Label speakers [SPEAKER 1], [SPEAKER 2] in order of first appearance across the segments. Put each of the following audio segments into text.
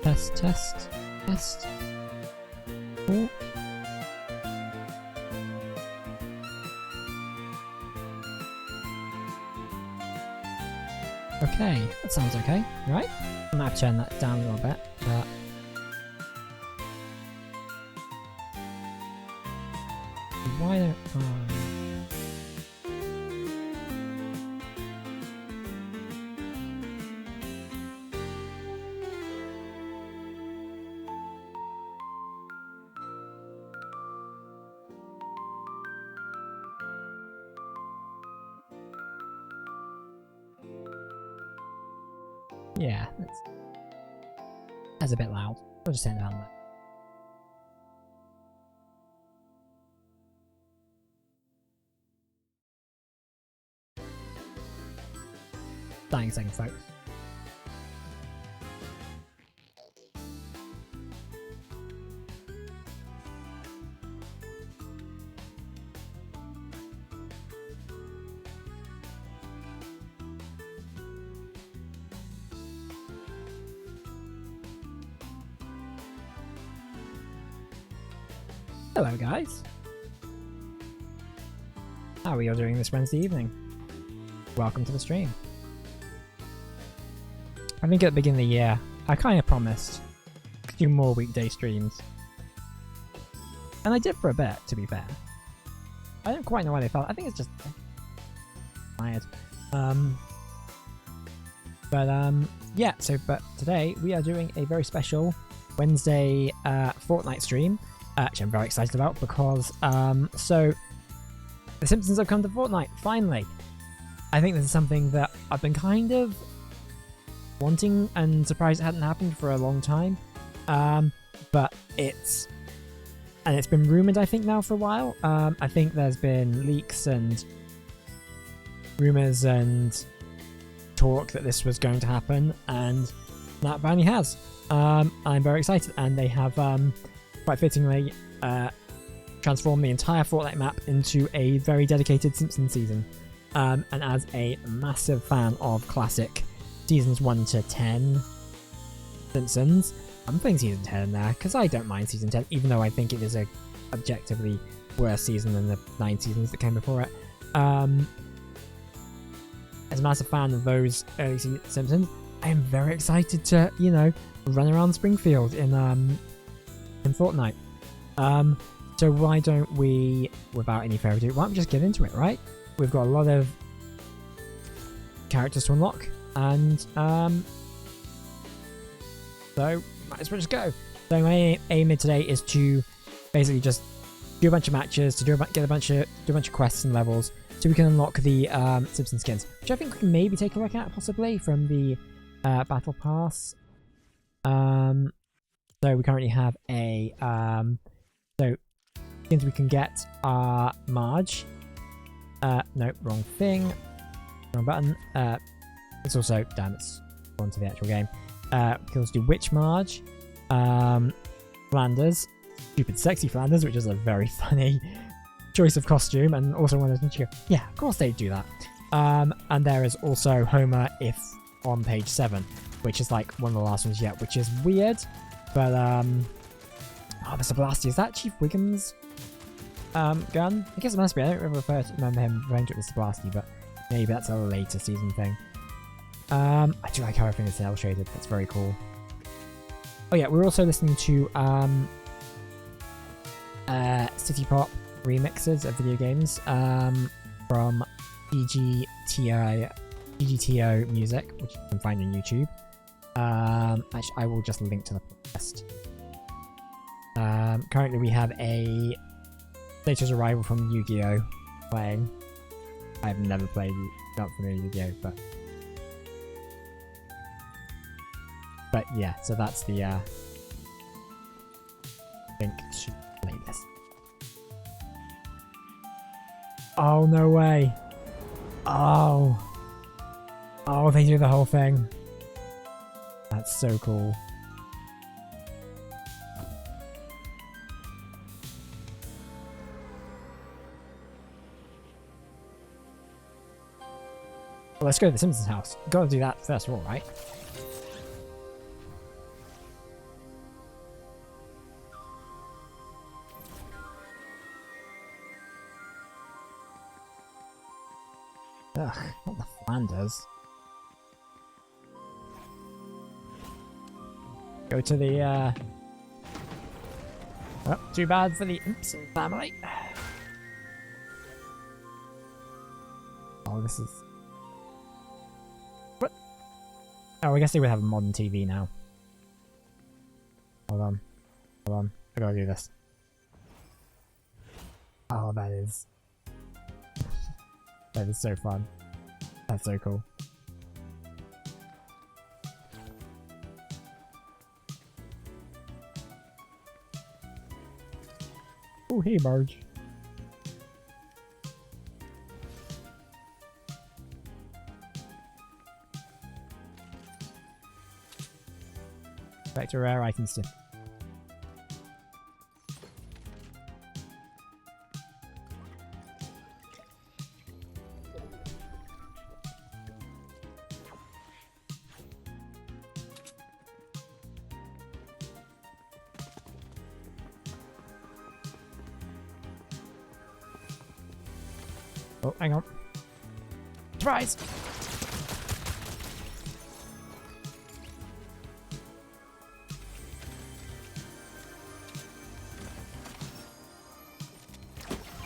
[SPEAKER 1] Test, test, test. Oh. Okay, that sounds okay, right? I might have to turn that down a little bit, but... Why don't I... Yeah, that's a bit loud. I'll just turn it down there. Dying second, folks. Hello guys! How are you all doing this Wednesday evening? Welcome to the stream. I think at the beginning of the year, I kind of promised to do more weekday streams. And I did for a bit, to be fair. I don't quite know why they felt. I think it's just tired. Yeah, but today we are doing a very special Wednesday Fortnite stream. Which I'm very excited about because, so the Simpsons have come to Fortnite, finally. I think this is something that I've been kind of wanting and surprised it hadn't happened for a long time. But it's been rumored, I think, now for a while. I think there's been leaks and rumors and talk that this was going to happen, and that finally has. I'm very excited, and they have quite fittingly transformed the entire Fortnite map into a very dedicated Simpsons season. And as a massive fan of classic seasons 1 to 10 Simpsons, I'm putting season 10 in there because I don't mind season 10, even though I think it is a objectively worse season than the 9 seasons that came before it. As a massive fan of those early Simpsons, I am very excited to, you know, run around Springfield in Fortnite. So why don't we, without any further ado, why don't we just get into it, right? We've got a lot of characters to unlock, and so might as well just go. So my aim today is to basically just do a bunch of matches, to do a bunch of quests and levels, so we can unlock the Simpson skins, which I think we can maybe take a look at possibly from the Battle Pass. So we currently have a so skins we can get are Marge. No, wrong thing. Wrong button. It's also, damn, it's gone to the actual game. We can also do Witch Marge. Flanders. Stupid Sexy Flanders, which is a very funny choice of costume, and also one of those you go, yeah, of course they do that. And there is also Homer if on page 7, which is like one of the last ones yet, which is weird. But, oh, Mr. Blasty, is that Chief Wiggum's gun? I guess it must be. I don't remember him referring to it as Mr. Blasty, but maybe that's a later season thing. I do like how everything is cel shaded. That's very cool. Oh yeah, we're also listening to City Pop remixes of video games from GGTO Music, which you can find on YouTube. Actually, I will just link to the playlist. Currently we have a latest arrival from Yu-Gi-Oh! Playing. I've never played, not familiar with Yu-Gi-Oh! But yeah, so that's the link to playlist. Oh, no way. Oh, they do the whole thing. That's so cool. Well, let's go to the Simpsons house. Gotta do that first of all, right? Ugh, not the Flanders. Go to the, oh, too bad for the Simpsons family. Oh, this is... What? Oh, I guess they would have a modern TV now. Hold on. Hold on. I gotta do this. Oh, that is... that is so fun. That's so cool. Oh, hey, Marge. Back to rare items too. Oh, hang on. Surprise!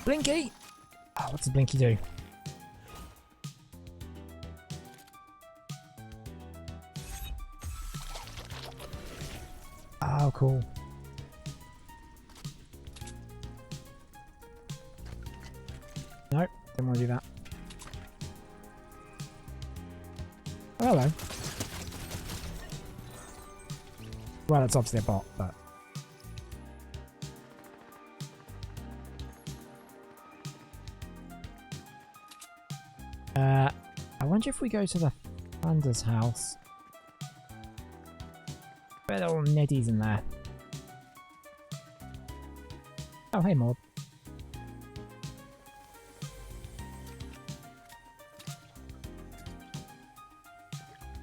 [SPEAKER 1] Blinky! Oh, what's the Blinky do? Oh, cool. Nope, didn't want to do that. Oh, hello. Well, it's obviously a bot, but... I wonder if we go to the Flanders house. Where are all Neddies in there? Oh, hey, Maud.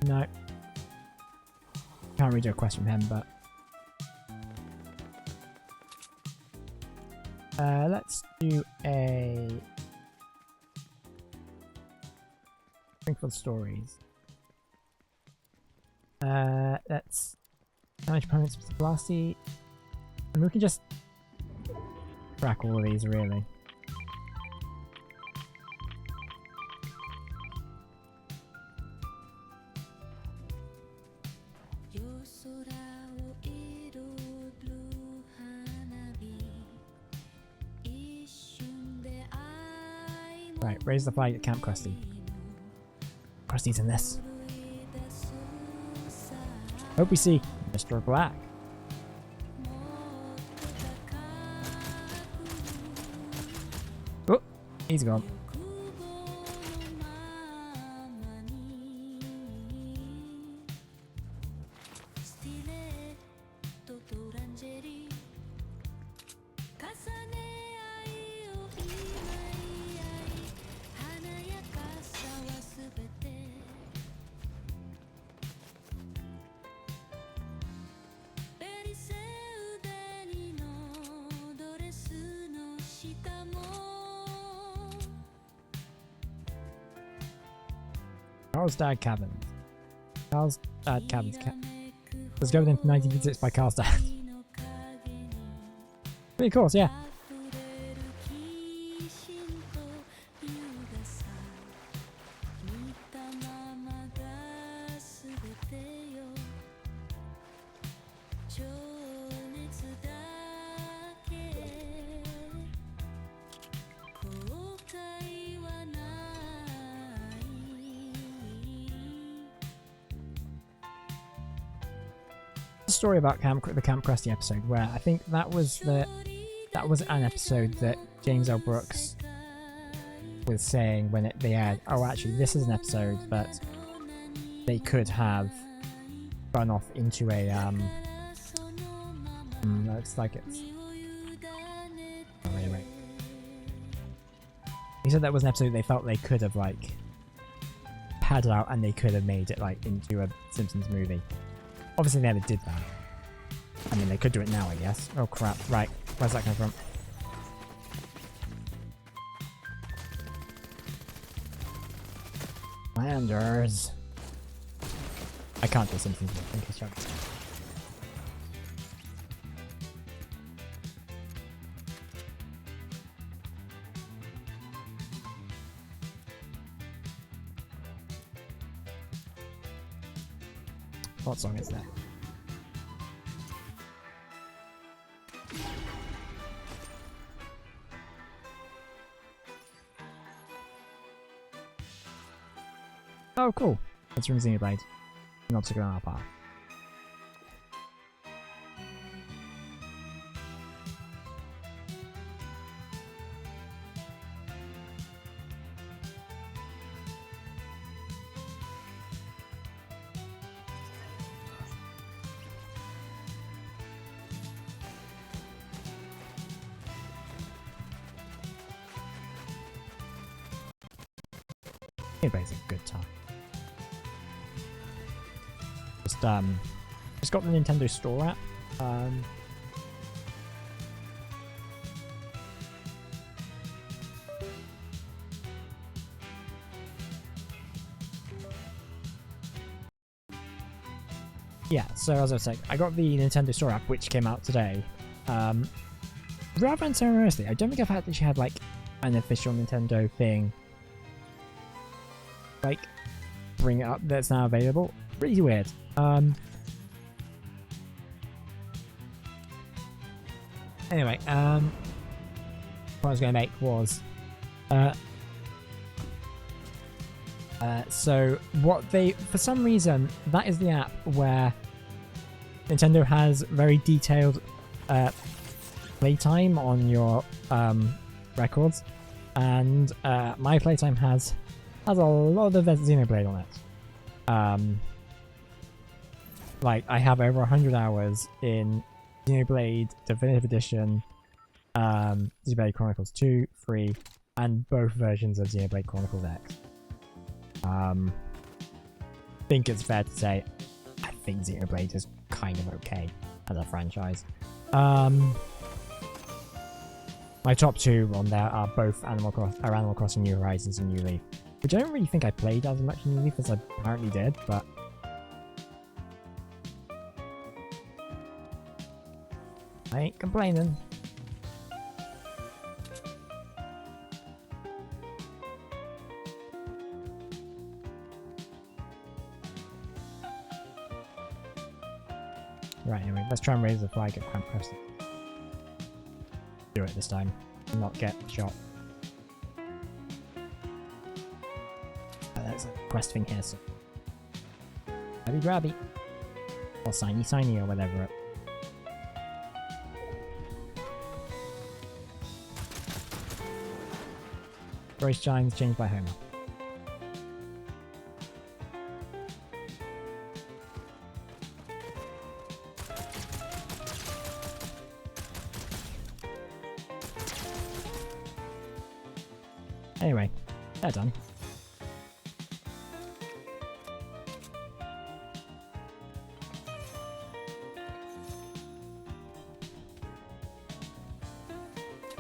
[SPEAKER 1] No. Can't read a request from him, but... let's do a... Springfield Stories. Let's... Damage opponents with Blasty. And we can just... track all of these, really. Right, raise the flag at Camp Krusty. Krusty's in this. Hope we see Mr. Black. Oh, he's gone. Carl's Dad Cabin. Carl's Dad Cabin's Let's go into 1956 by Carl's Dad. Of course, yeah. Story about the Camp Krusty episode, where I think that was an episode that James L. Brooks was saying when they aired, oh, actually this is an episode that they could have gone off into a looks like it's oh, wait. He said that was an episode they felt they could have like padded out and they could have made it like into a Simpsons movie. Obviously they never did that. I mean, they could do it now, I guess. Oh crap, right. Where's that come from? Landers. I can't do Simpsons. I think it's jokes. What song is that? Oh, cool. It's from Xenoblade. Not to go on our path. Xenoblade's a good time. Just got the Nintendo Store app. Yeah, so as I was saying, I got the Nintendo Store app, which came out today. Rather unceremoniously, I don't think I've actually had like an official Nintendo thing like bring it up that's now available. Pretty weird. Anyway, what I was going to make was so what they, for some reason, that is the app where Nintendo has very detailed playtime on your records, and my playtime has a lot of Xenoblade on it. Like, I have over 100 hours in Xenoblade Definitive Edition, Xenoblade Chronicles 2, 3, and both versions of Xenoblade Chronicles X. I think it's fair to say I think Xenoblade is kind of okay as a franchise. My top two on there are both Animal Crossing New Horizons and New Leaf, which I don't really think I played as much in New Leaf as I apparently did, but I ain't complaining. Right, anyway, let's try and raise the flag at Cramp Crescent. Do it this time, and not get shot. There's a quest thing here, so grabby grabby. Or signy signy or whatever. Voice chimes changed by Homer. Anyway, they're done.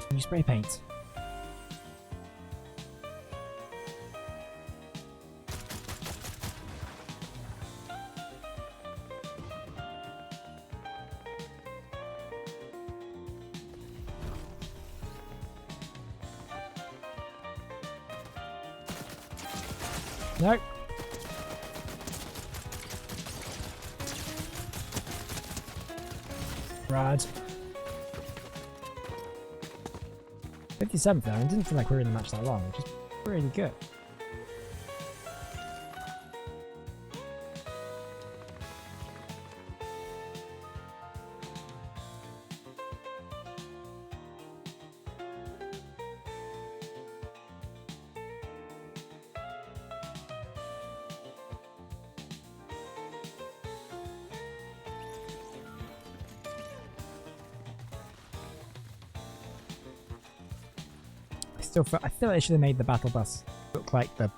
[SPEAKER 1] Can you spray paint? Nope. Rad. 57th though, and it didn't feel like we were in the match that long, which is really good. I feel like they should have made the battle bus look like the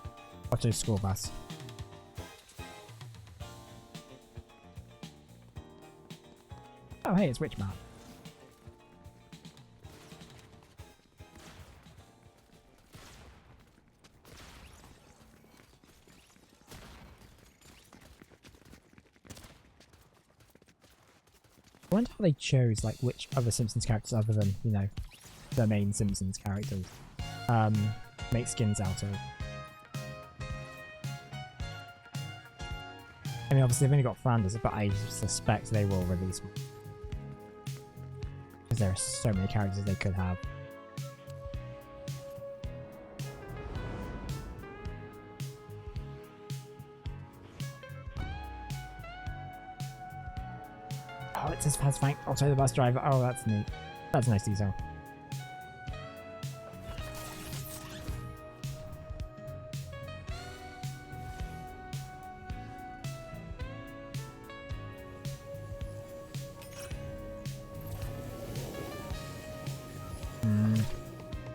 [SPEAKER 1] Otto school bus. Oh hey, it's Witch Map. wonder how they chose like which other Simpsons characters other than, you know, the main Simpsons characters make skins out of. I mean, obviously they've only got Flanders, but I suspect they will release one. Because there are so many characters they could have. Oh, it says Faz Frank, also the bus driver. Oh, that's neat. That's a nice detail.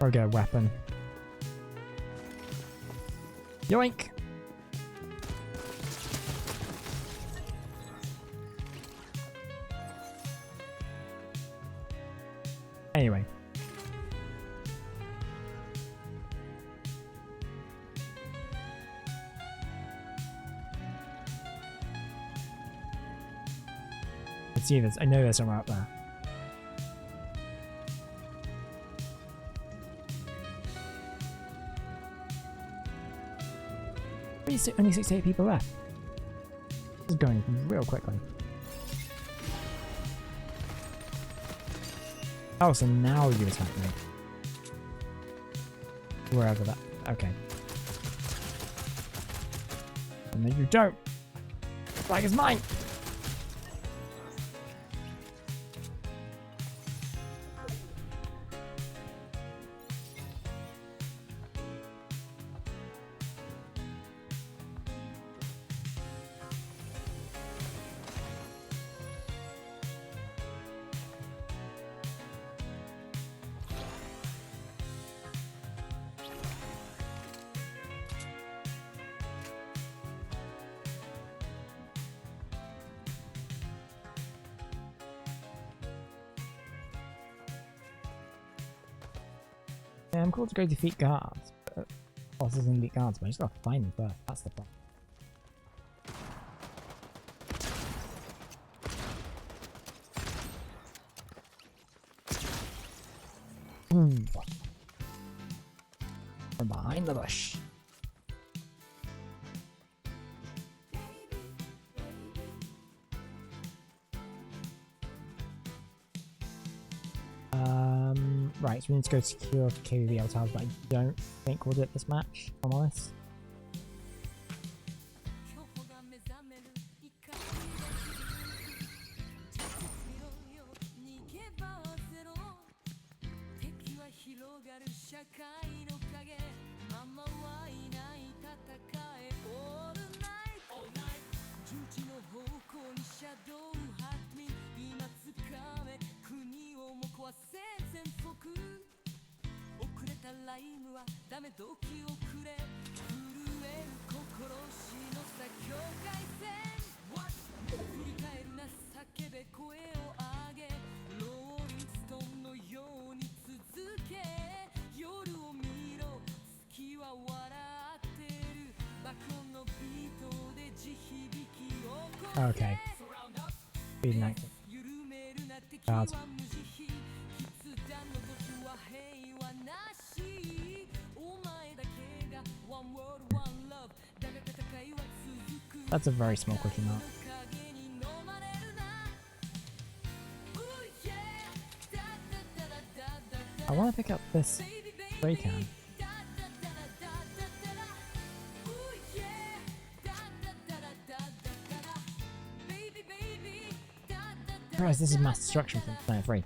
[SPEAKER 1] Or get a weapon. Yoink! Anyway. Let's see this. I know there's somewhere out there. Only 68 people left. This is going real quickly. Oh, so now you attack me. Wherever that... Okay. And then you don't! Flag is mine! Yeah, I'm cool to go defeat guards, but bosses and defeat guards, but I just gotta find them first. That's the problem. From behind the bush. Right, so we need to go secure KVL towers, but I don't think we'll do it this match, if I'm honest. Okay. Being active. Cards. That's a very small quickie mark. I want to pick up this spray can. Christ, this is mass destruction from Planet 3.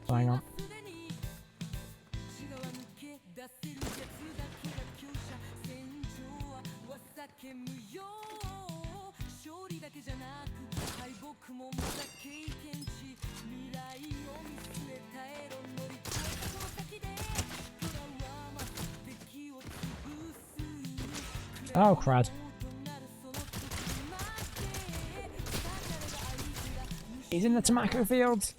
[SPEAKER 1] Hang on. Oh, crud. He's in the tomato field.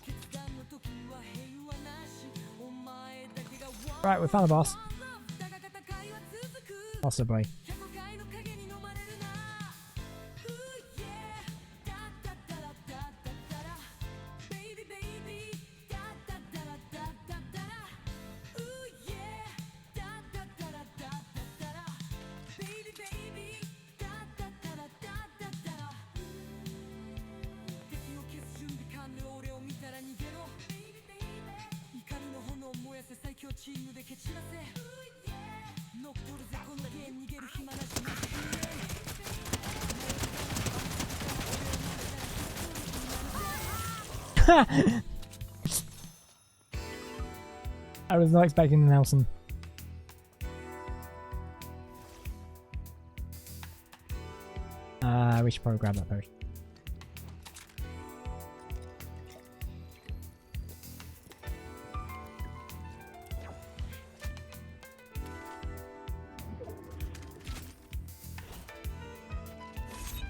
[SPEAKER 1] Right, we found the boss. Possibly. I was not expecting the Nelson. We should probably grab that potion.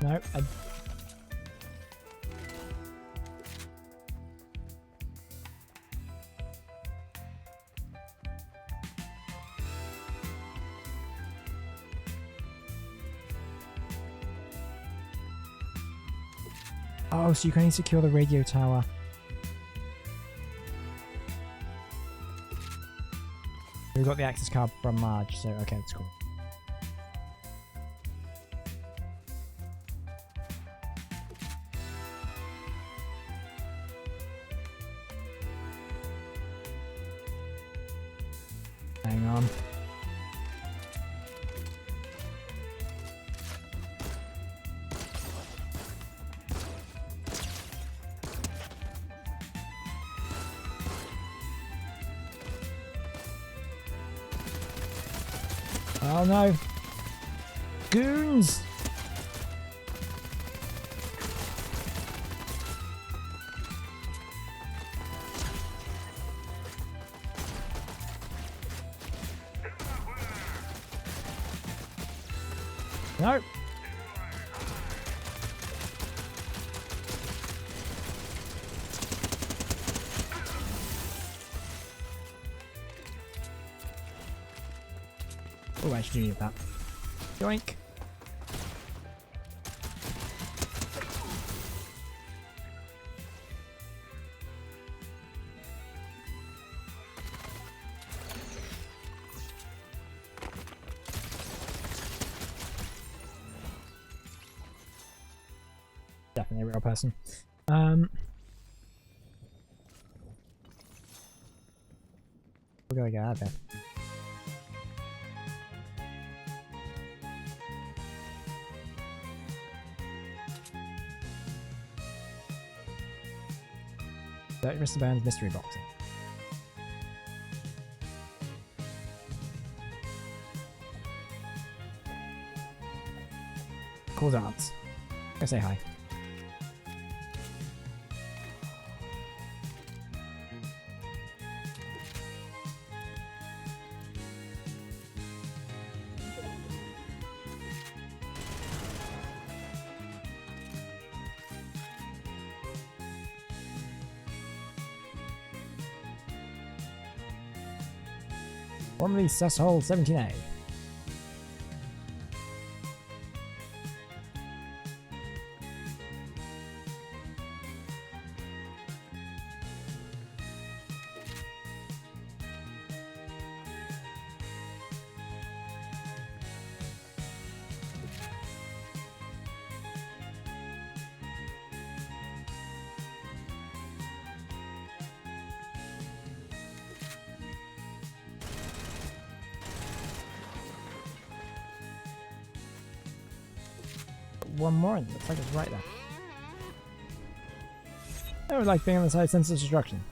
[SPEAKER 1] No, oh, so you can only secure the radio tower. We got the access card from Marge, so okay, that's cool. Hang on. Oh no! Goons! No! Oh, I should need that. Yoink! Definitely a real person. We're gonna get out of there. Mr. Burns mystery box. Cool dance. Go say hi. Formerly Cesshole 17A. One more, and it looks like it's right there. I would like being on the side sense of destruction.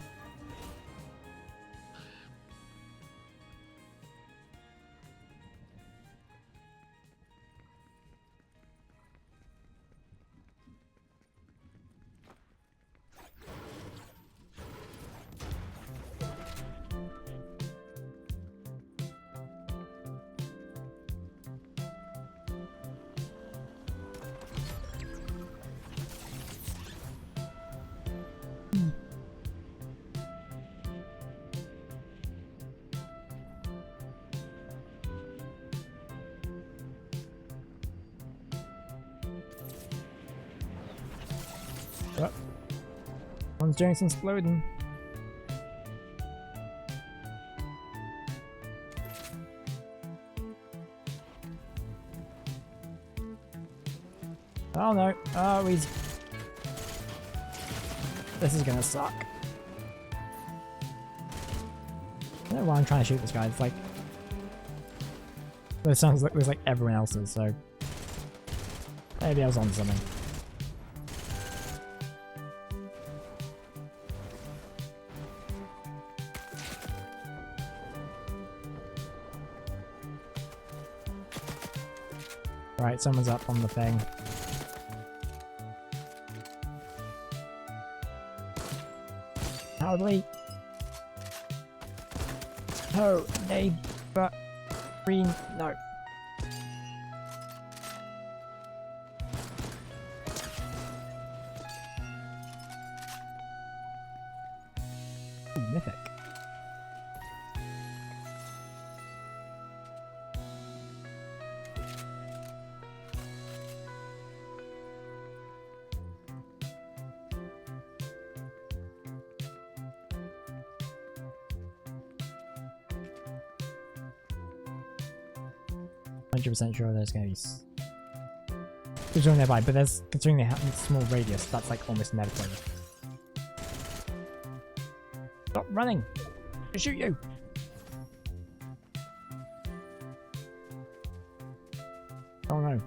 [SPEAKER 1] Oh. One's doing some smoten. Oh no. Oh, he's... This is gonna suck. I don't know why I'm trying to shoot this guy. It's like... It sounds like there's like everyone else's, so... Maybe I was on something. Right, someone's up on the thing. Howdy. Oh, neighbor. Green, no. Ooh, mythic. %, sure there's gonna be considering nearby, but there's considering they have a small radius, that's like almost inevitable. Stop running! I'll shoot you! Oh no.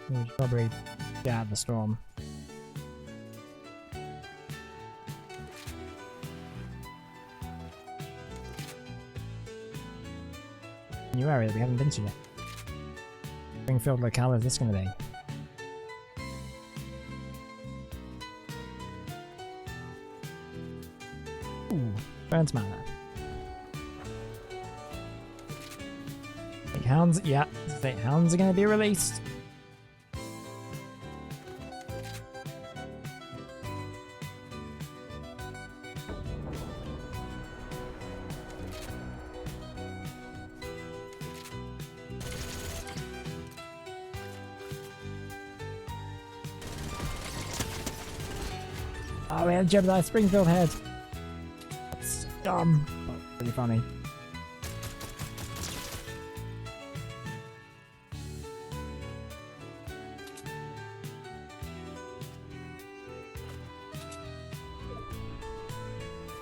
[SPEAKER 1] We should probably get out of the storm. New area that we haven't been to yet. Springfield locale is this going to be? Ooh, Burns Manor. Think hounds, yeah, think hounds are going to be released. Oh, we had Gemini Springfield head. That's dumb, but really funny.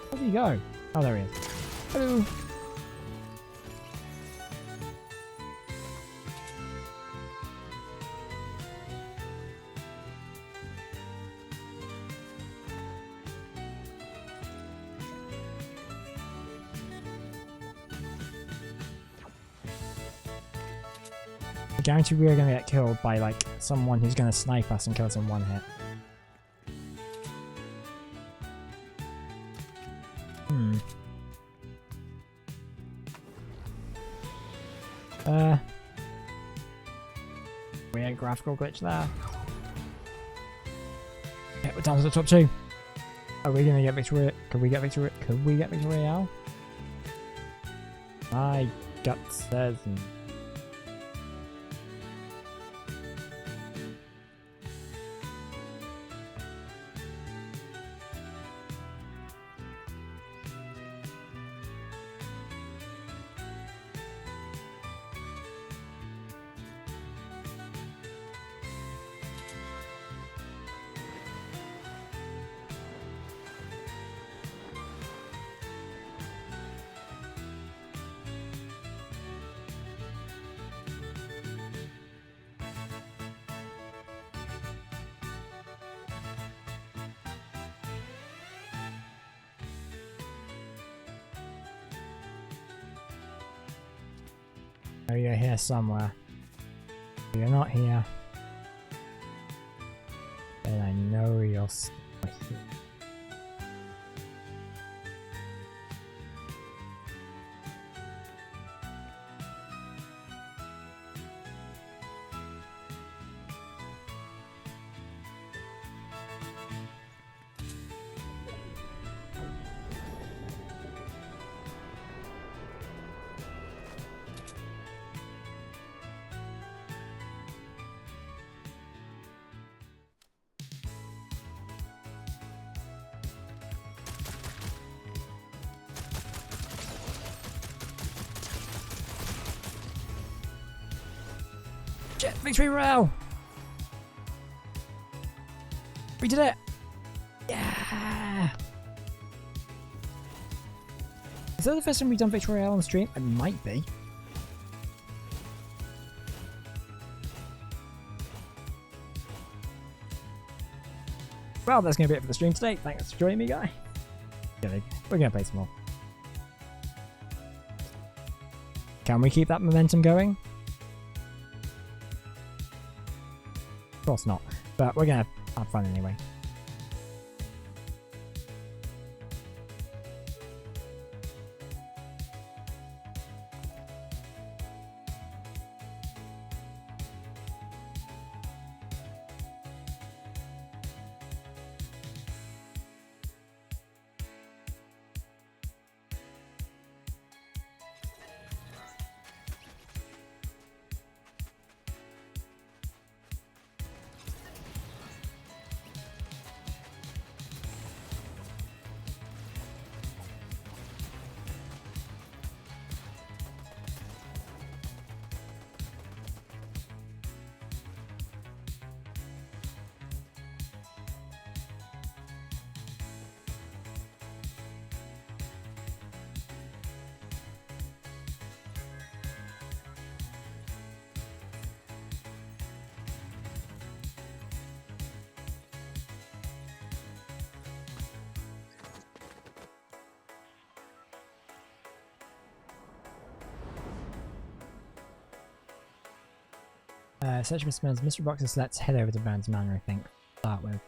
[SPEAKER 1] Where did he go? Oh, there he is. Hello. I guarantee we are going to get killed by like someone who's going to snipe us and kill us in one hit. Weird graphical glitch there. Yeah, we're down to the top two. Are we gonna get Victoria? Could we get Victoria? Could we get Victoria? My gut says. Oh, you're here somewhere. You're not here. And I know you're somewhere here. Shit, victory royale! We did it! Yeah! Is that the first time we've done victory royale on stream? It might be. Well, that's going to be it for the stream today. Thanks for joining me, guys. We're going to play some more. Can we keep that momentum going? Of course not, but we're gonna have fun anyway. Search for Spins, mystery boxes. Let's head over to Burns Manor, I think. Start with.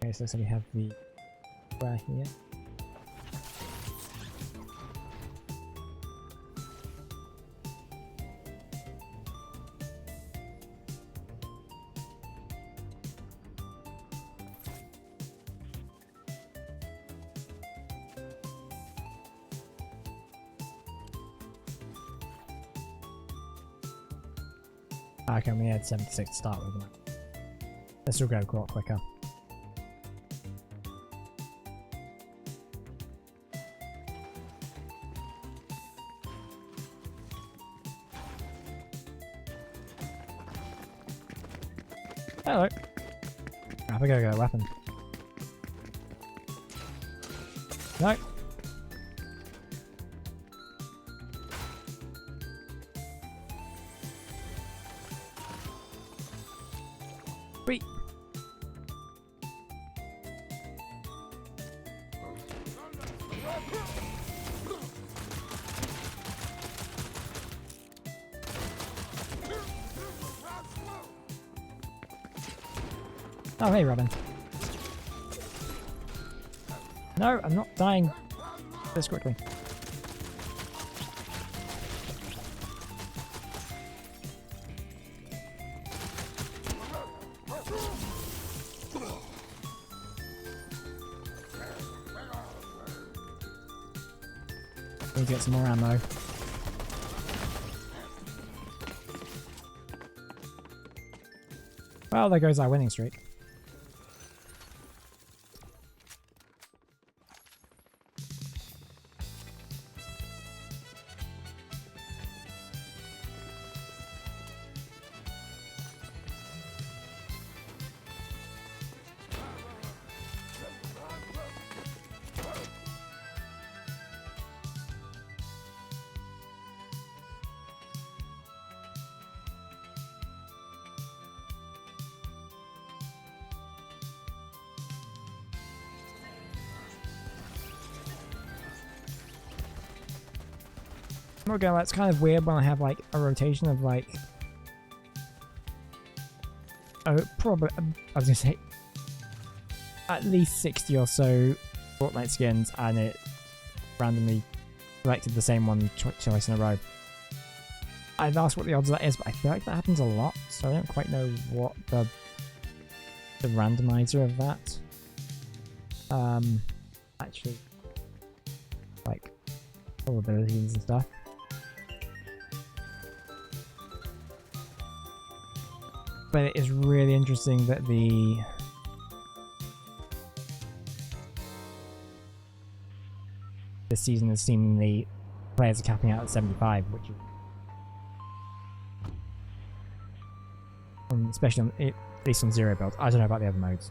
[SPEAKER 1] Okay, so looks like we have the square here. Okay, we had 76 to start with. This will go a lot quicker. Hello. Grab a go-go weapon. No. Sweet. Oh, hey, Robin. No, I'm not dying this quickly. Need to get some more ammo. Well, there goes our winning streak. I'm not gonna lie, it's kind of weird when I have like a rotation of like, oh, probably, I was gonna say, at least 60 or so Fortnite skins, and it randomly selected the same one twice in a row. I'd ask what the odds of that is, but I feel like that happens a lot, so I don't quite know what the randomizer of that actually, like, probabilities and stuff. But it is really interesting that this season has seen the players are capping out at 75, which is especially on, at least on zero builds. I don't know about the other modes.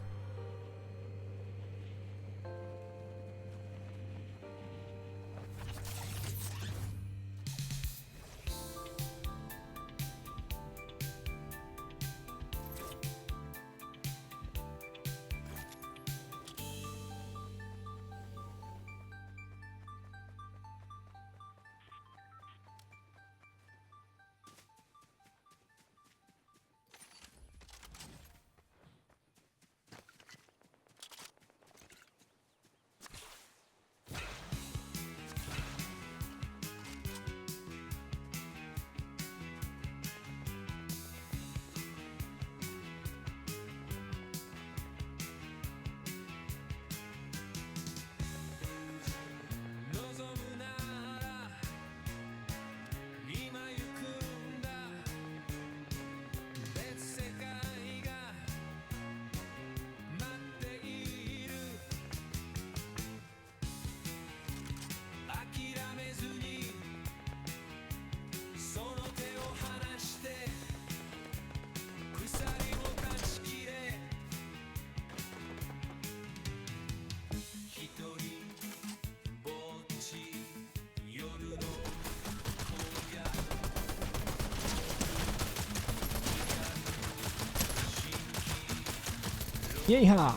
[SPEAKER 1] Yeehaw!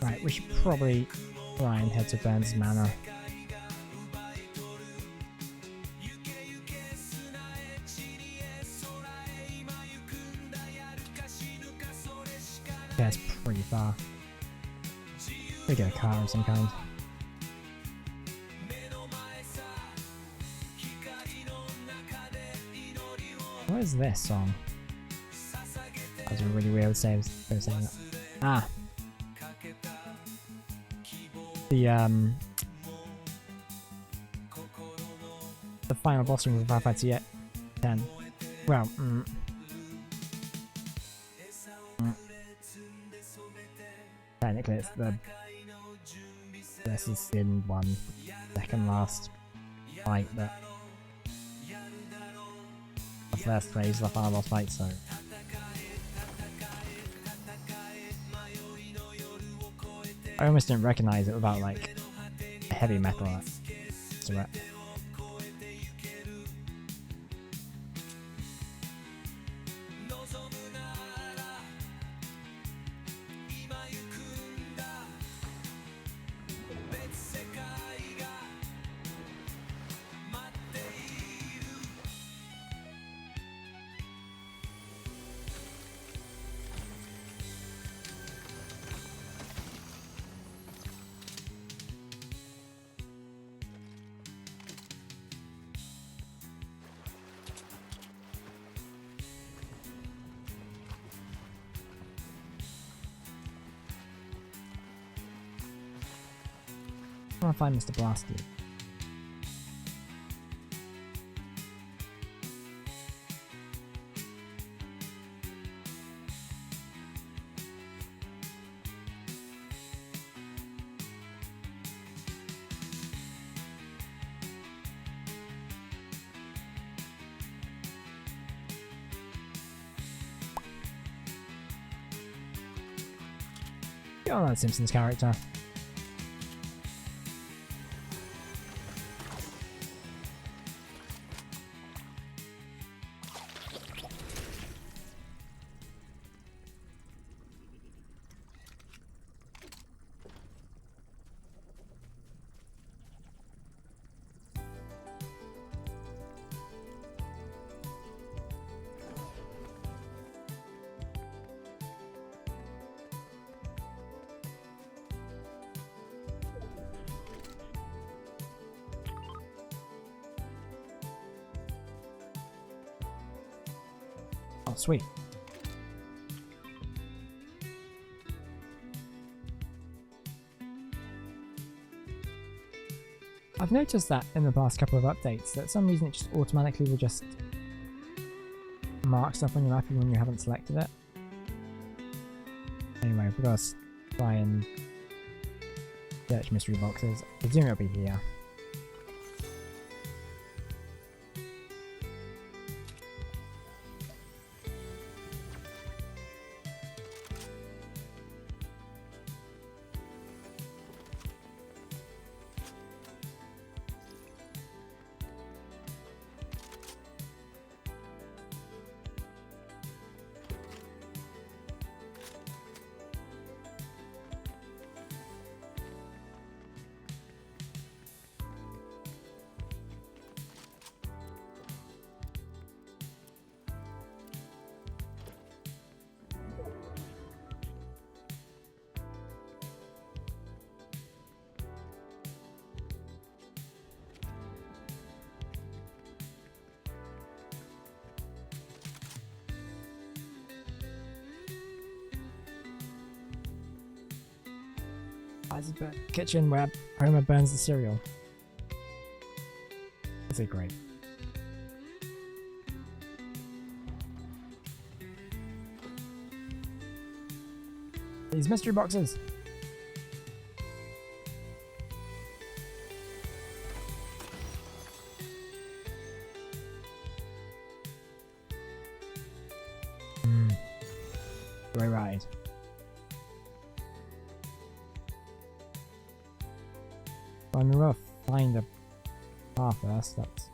[SPEAKER 1] Right, we should probably try and head to Burns Manor. Yeah, it's pretty far. We get a car of some kind. What is this song? That was a really weird save for saying that. Ah! The final boss room of Final Fantasy 10. Well, technically it's this is in one second last fight, but the first phase of the final boss fight, so I almost didn't recognize it without like a heavy metal to it. I want to find Mr. Blasty. Get on that Simpsons character. sweet. I've noticed that in the past couple of updates, that for some reason it just automatically will just mark stuff on your map even when you haven't selected it. Anyway, we've got to try and search mystery boxes. I presume it'll be here. Kitchen where Homer burns the cereal. Is it great? These mystery boxes. Very right. I'm gonna find a path first. That's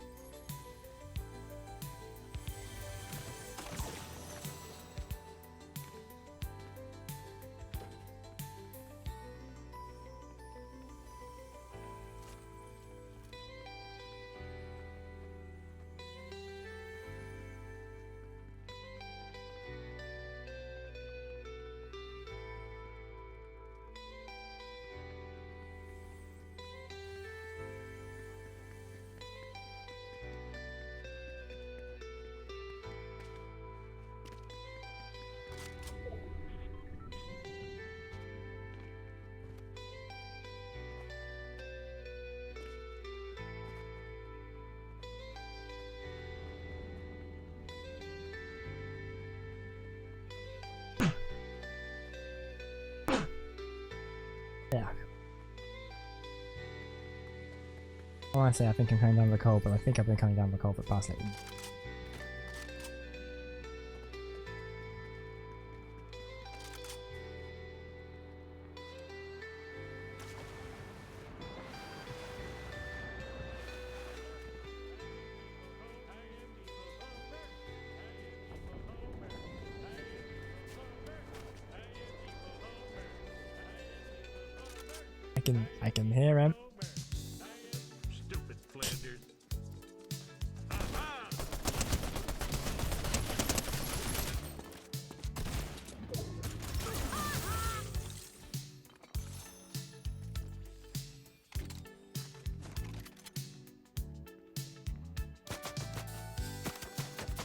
[SPEAKER 1] yeah. I want to say I think I'm coming down the coal, but I think I've been coming down the coal for the past like. I can hear him.
[SPEAKER 2] Stupid Flanders.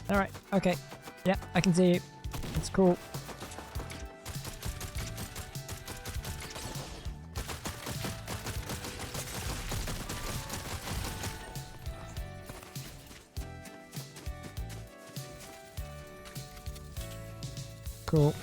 [SPEAKER 1] Alright, okay. Yeah, I can see you. It's cool. Cool.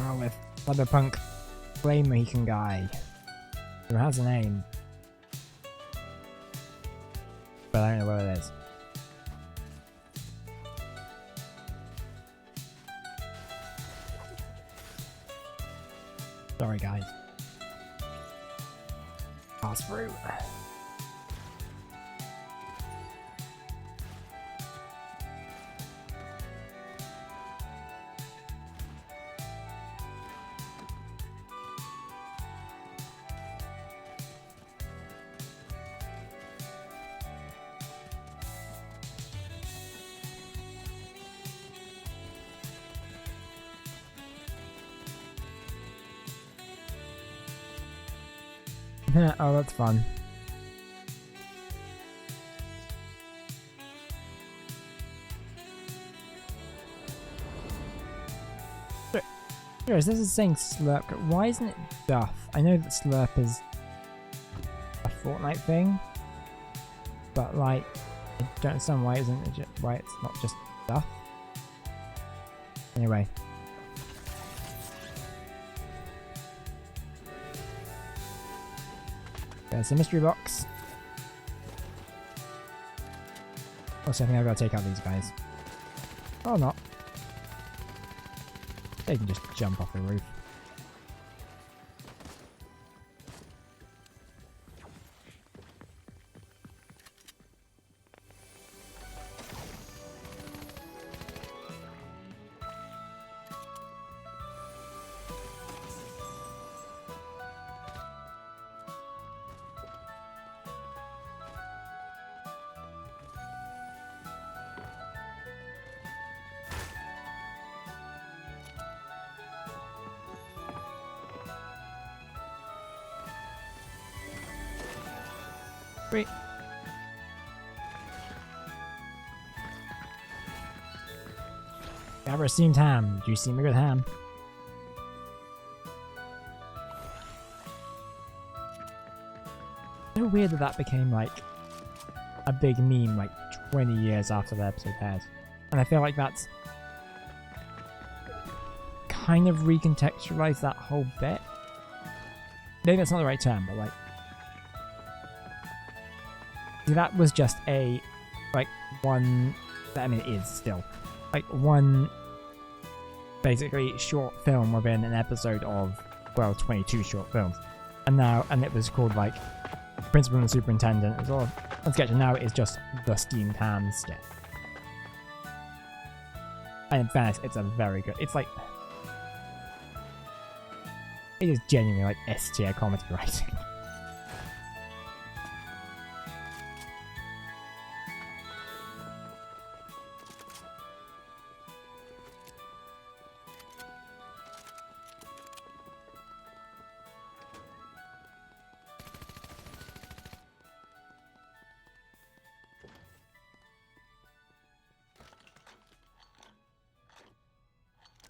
[SPEAKER 1] Oh, with Cyberpunk Flame Mohican guy who has a name, but I don't know what it is. Sorry, guys. Pass through. Oh, that's fun. This is saying slurp. Why isn't it duff? I know that slurp is a Fortnite thing, but like, I don't understand why isn't it why it's not just duff. Anyway. There's a mystery box. Also, I think I've got to take out these guys. Or not. They can just jump off the roof. Great. Ever steamed ham? Do you steam a good ham? So weird that that became like a big meme like 20 years after the episode aired. And I feel like that's kind of recontextualized that whole bit. Maybe that's not the right term, but like that was just a, like, one, I mean it is still, like one basically short film within an episode of, well, 22 short films. And now, and it was called like Principal and Superintendent as well. Let's get to now it is just the steamed ham skit. And in fairness, it's a very good, it's like, it is genuinely like S-tier comedy writing.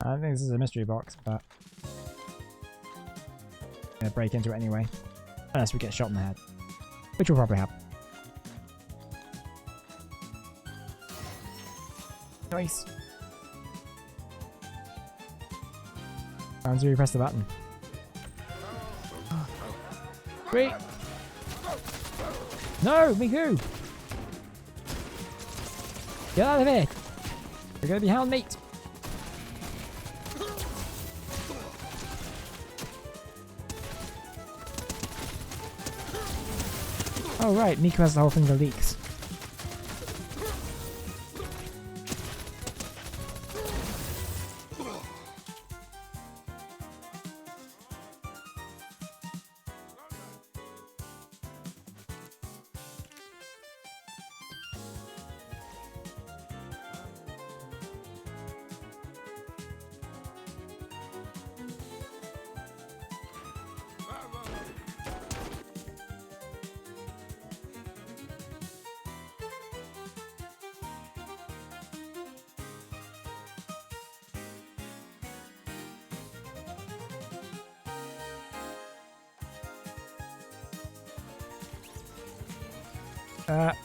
[SPEAKER 1] I don't think this is a mystery box, but I'm gonna break into it anyway. Unless we get shot in the head. Which will probably happen. Nice. Sounds you press the button. Wait! No, Miku! Get out of here! We're gonna be hound meat! Oh right, Miku has the whole thing that leaks.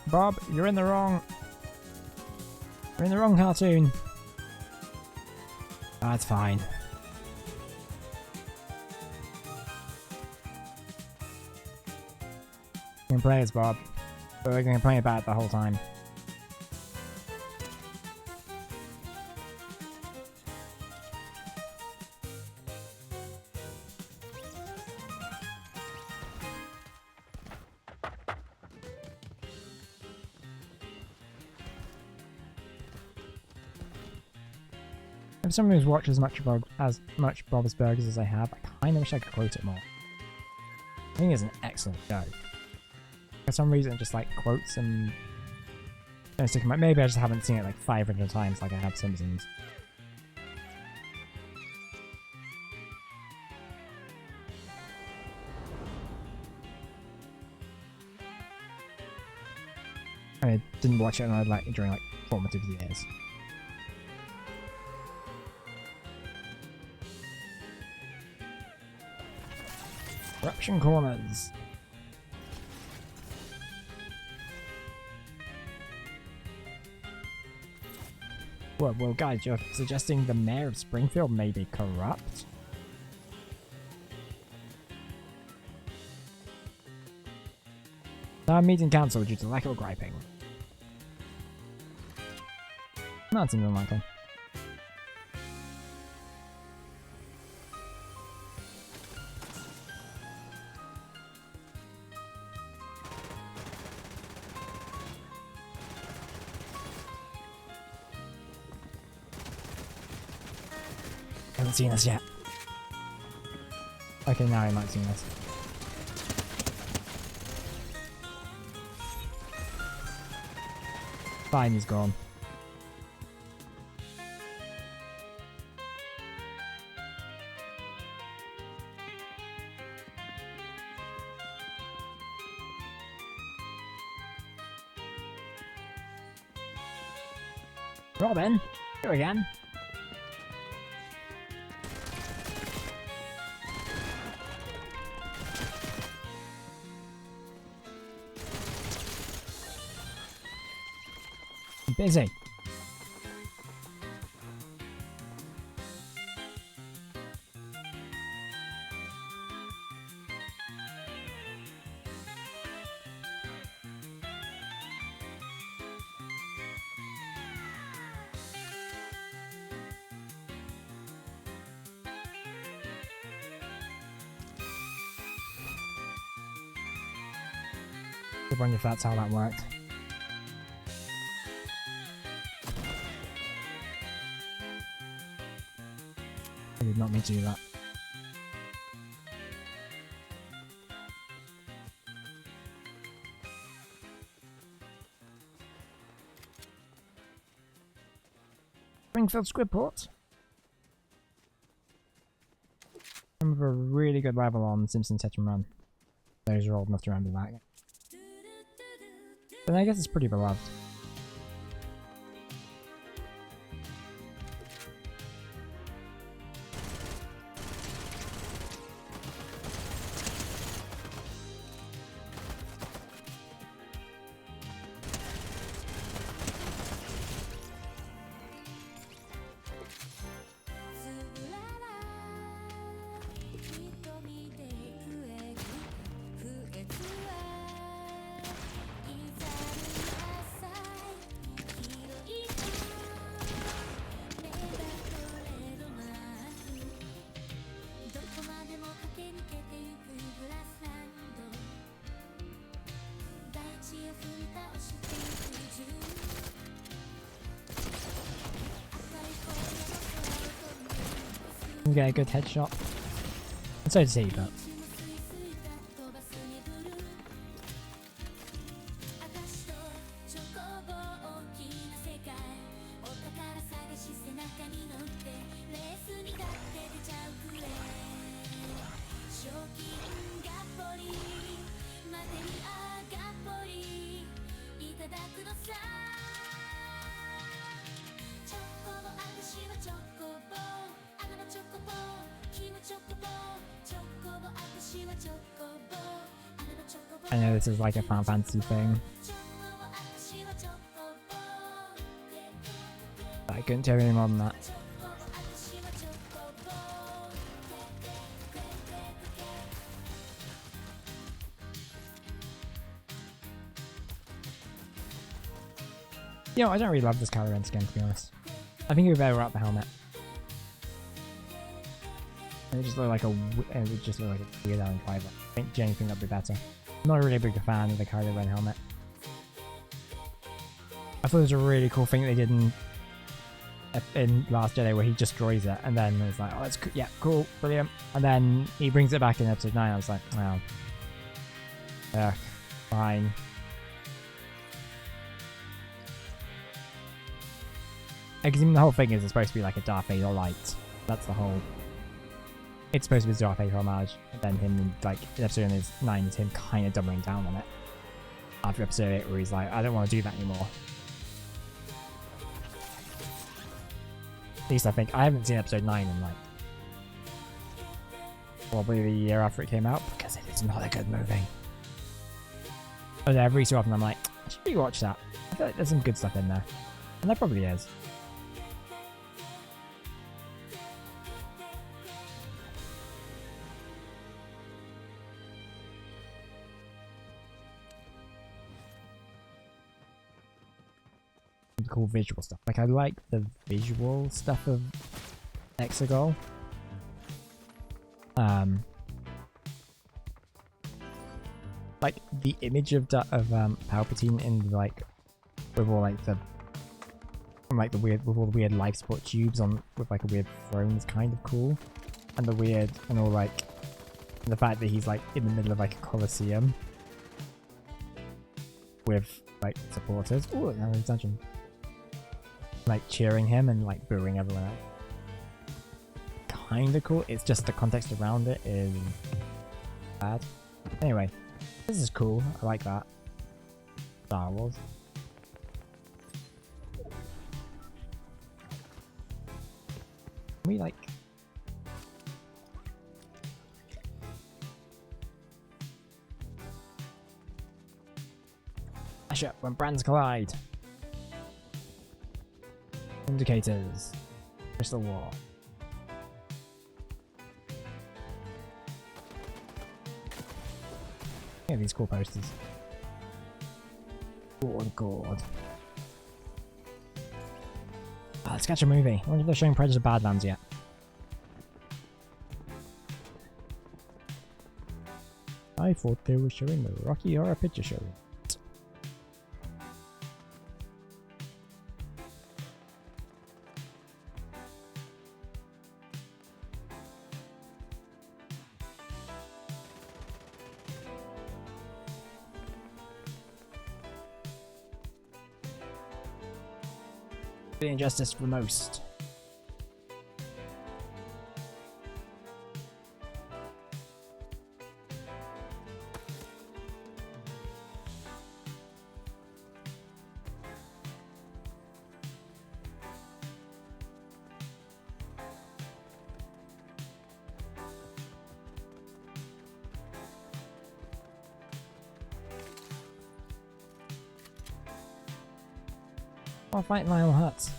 [SPEAKER 1] Bob, you're in the wrong... You're in the wrong cartoon. That's fine. You can play as Bob, but we're going to play about it the whole time. If someone who's watched as much Bob's Burgers as I have, I kind of wish I could quote it more. I think it's an excellent show. For some reason, it just like quotes and don't stick in my. Maybe I just haven't seen it like 500 times like I have Simpsons. I didn't watch it during like formative years. Corruption corners. Well, guys, you're suggesting the mayor of Springfield may be corrupt? Town meeting cancelled due to lack of griping. That seems unlikely. Haven't seen this yet. Okay, now I might have seen this. Fine, he's gone. Robin, here again. Busy. Good one if that's how that worked. I did not mean to do that. Springfield Squidport. I remember a really good level on Simpsons Hit and Run. Those are old enough to remember that. But I guess it's pretty beloved. Get a good headshot. And so does he, but... I know this is like a Final Fantasy thing. But I couldn't tell you any more than that. You know, I don't really love this color rent skin, to be honest. I think it would better wrap the helmet. It would just look like a weird Alan Clive. I think Jenny think that'd be better. I'm not really a big fan of the Kylo Ren helmet. I thought it was a really cool thing they did in Last Jedi where he destroys it and then it's like, oh, that's yeah, cool, brilliant. And then he brings it back in episode 9. I was like, oh, yeah, fine. Because even the whole thing is it's supposed to be like a Darth Vader light. That's the whole. It's supposed to be Darth Vader homage, and then him, like, in episode 9 is him kind of doubling down on it. after episode 8 where he's like, I don't want to do that anymore. At least I think. I haven't seen episode 9 in like probably the year after it came out because it is not a good movie. But every so often I'm like, I should rewatch that. I feel like there's some good stuff in there. And there probably is. Cool visual stuff. Like I like the visual stuff of Exegol. Like the image of Palpatine in like with all like the weird with all the weird life support tubes on with like a weird throne is kind of cool, and the weird and all like and the fact that he's like in the middle of like a coliseum with like supporters. Oh, now in dungeon. Like cheering him and like booing everyone else. Kinda cool. It's just the context around it is bad. Anyway, this is cool. I like that. Star Wars. We like. Mash up when brands collide. Indicators. Crystal War. Yeah, these cool posters. Oh god. Let's catch a movie. I wonder if they're showing Predator Badlands yet. I thought they were showing the Rocky Horror Picture Show. The injustice for most. I'll fight Lionel Hutz.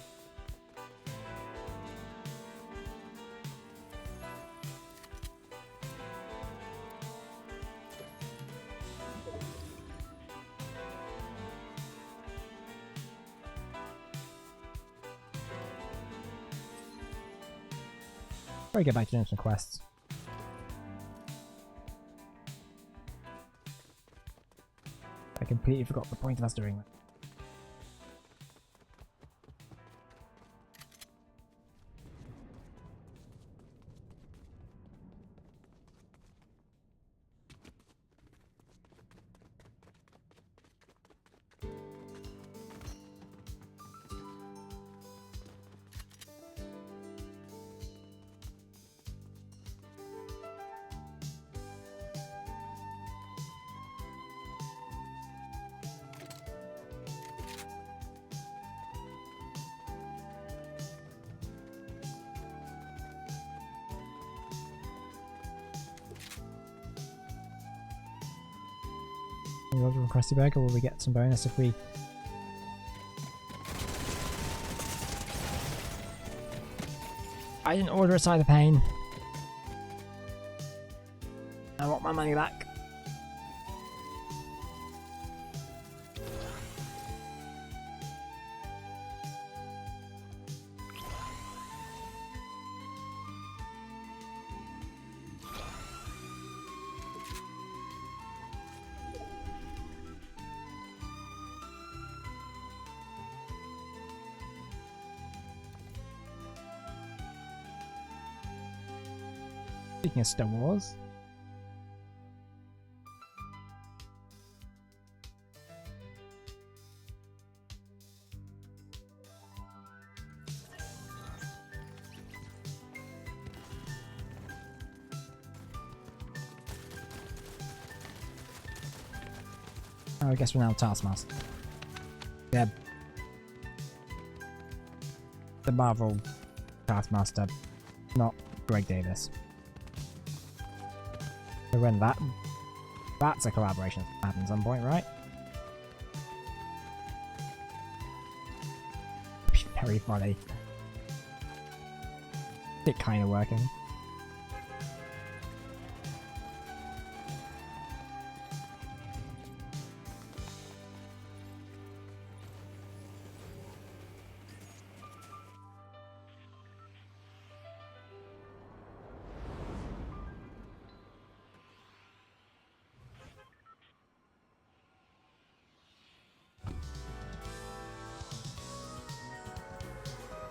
[SPEAKER 1] Before I get back to doing some quests. I completely forgot the point of us doing that. We order from Krusty Burger, will we get some bonus if we... I didn't order a side of pain. I want my money back. Speaking of Star Wars. Oh, I guess we're now Taskmaster. Yeah. The Marvel Taskmaster, not Greg Davis. So when that's a collaboration that happens at some point, right? Very funny. It kind of working.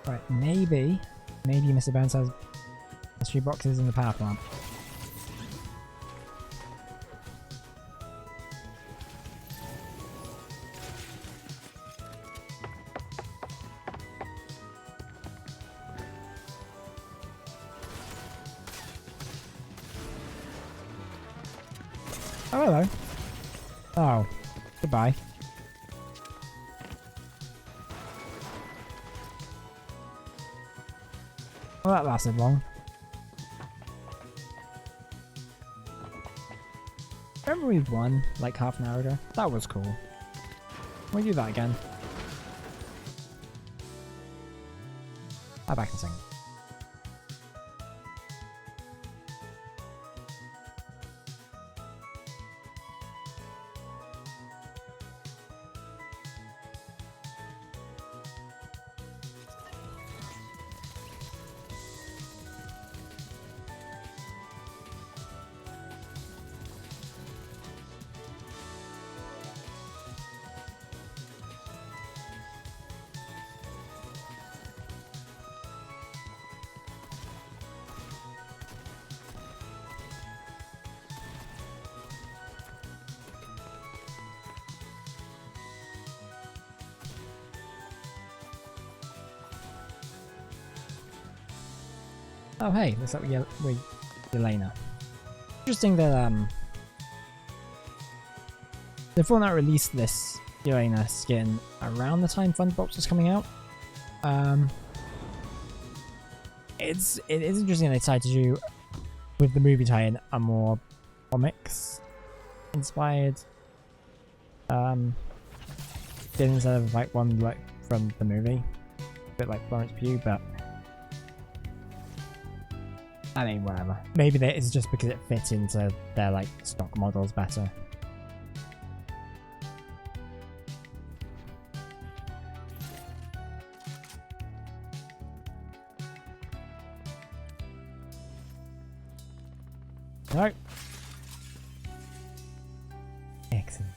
[SPEAKER 1] Right, maybe Mr. Burns has mystery boxes in the power plant. Oh, hello. Oh, goodbye. Well, that lasted long. Remember we won like half an hour ago? That was cool. Can we do that again? I'll back in a second. Oh hey, looks like we're Yelena. Interesting that the Fortnite released this Yelena skin around the time Fundbox was coming out. It is interesting they decided to do with the movie tie-in a more comics inspired skin instead of like one like from the movie. A bit like Florence Pugh, but I mean, whatever. Maybe it's just because it fits into their like stock models better. No. Excellent.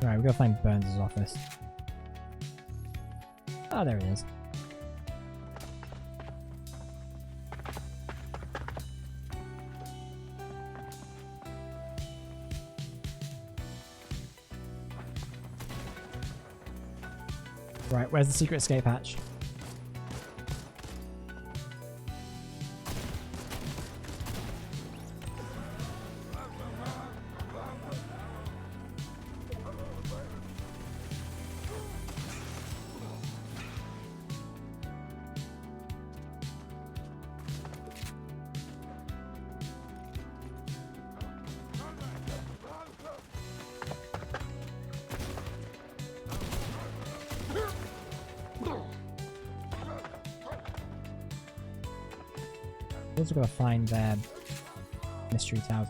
[SPEAKER 1] Right, we gotta find Burns' office. Oh, there it is. Right, where's the secret escape hatch? Also gotta find their mystery tower.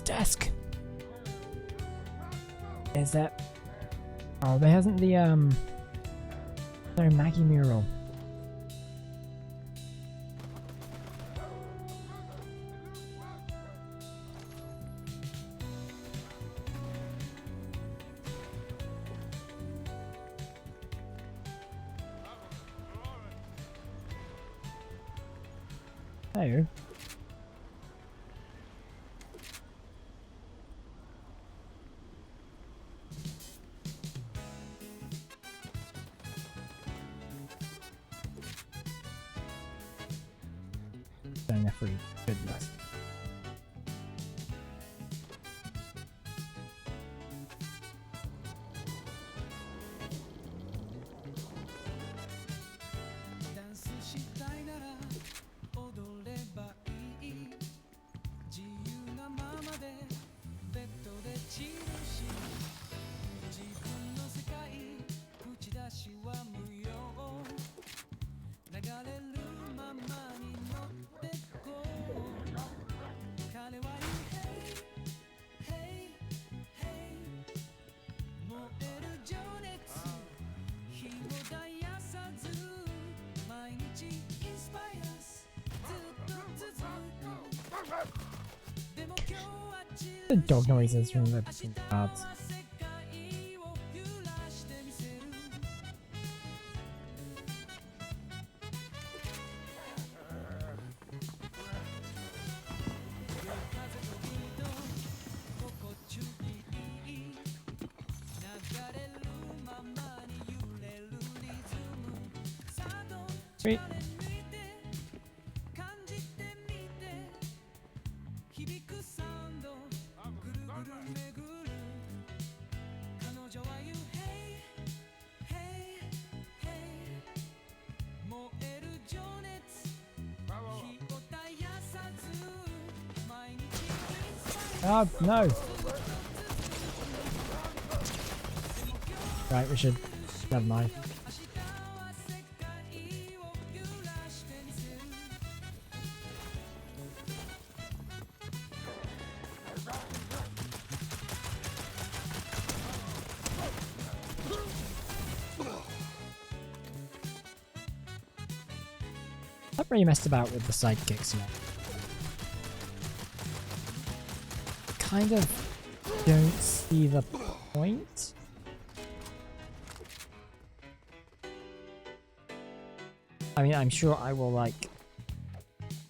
[SPEAKER 1] Desk! Is that... Oh, there hasn't the, no, Maggie mural. Hello. Doing a free goodness. The dog noises from the cards. Sweet. Oh, no! Right, we should... Never mind. I've really messed about with the sidekicks yet. Kind of don't see the point. I mean, I'm sure I will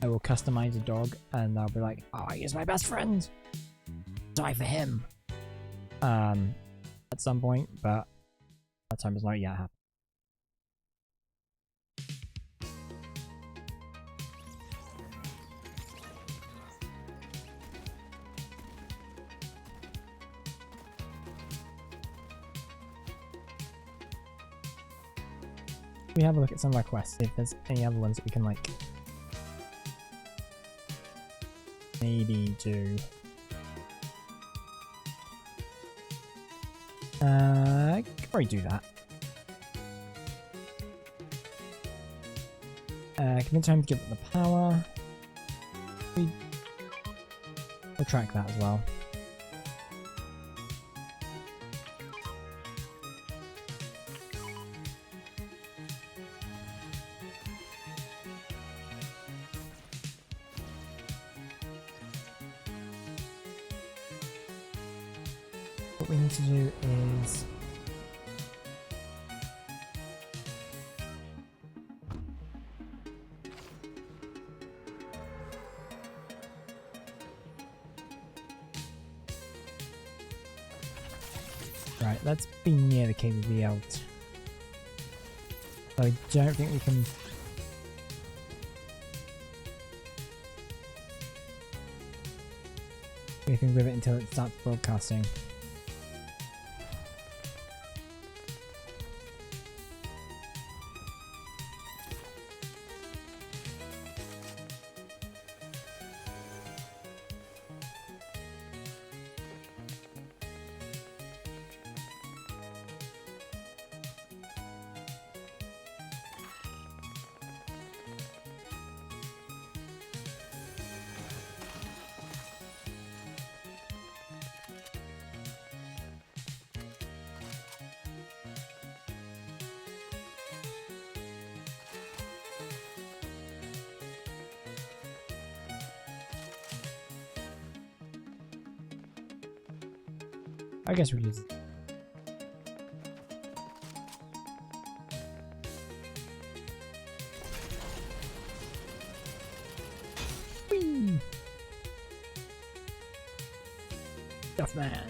[SPEAKER 1] customize a dog and I'll be like, oh, he's my best friend. Die for him. At some point, but that time is not yet happened. We have a look at some of our quests, see if there's any other ones that we can like maybe do. Could probably do that. Convince him to give it the power. We'll track that as well. What we need to do is right, let's be near the cave of the elves. So I don't think we can do anything with it until it starts broadcasting. I guess we use it. Whee! Stuff man.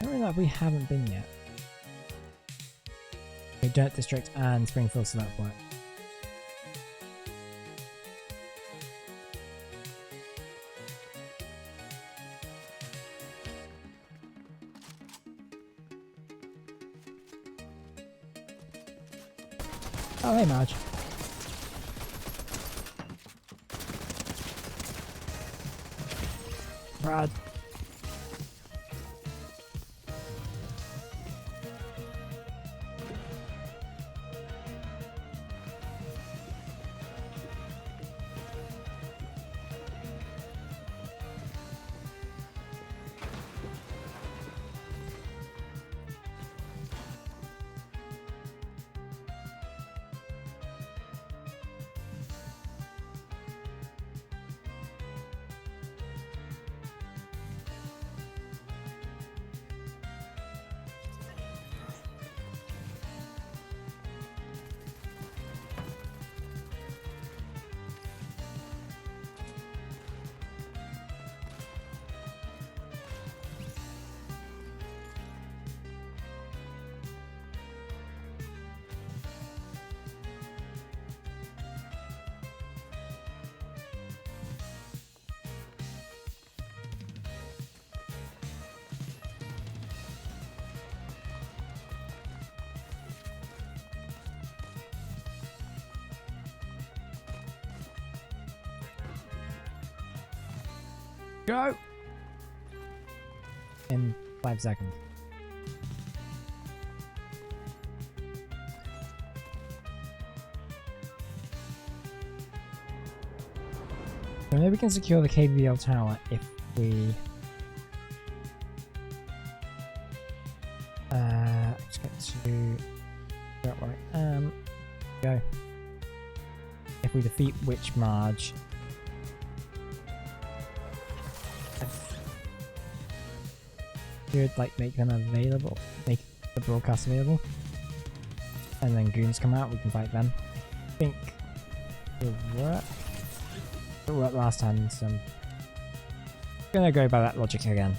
[SPEAKER 1] don't really know if we haven't been yet. Okay, Dirt District and Springfield, so that work. Oh, hey, Marge. Brad. Go! In 5 seconds. So maybe we can secure the KVL tower if we... let's get to... Go. If we defeat Witch Marge... Should like make them available, make the broadcast available, and then goons come out, we can fight them. I think it'll work. It worked last time, so I'm gonna go by that logic again.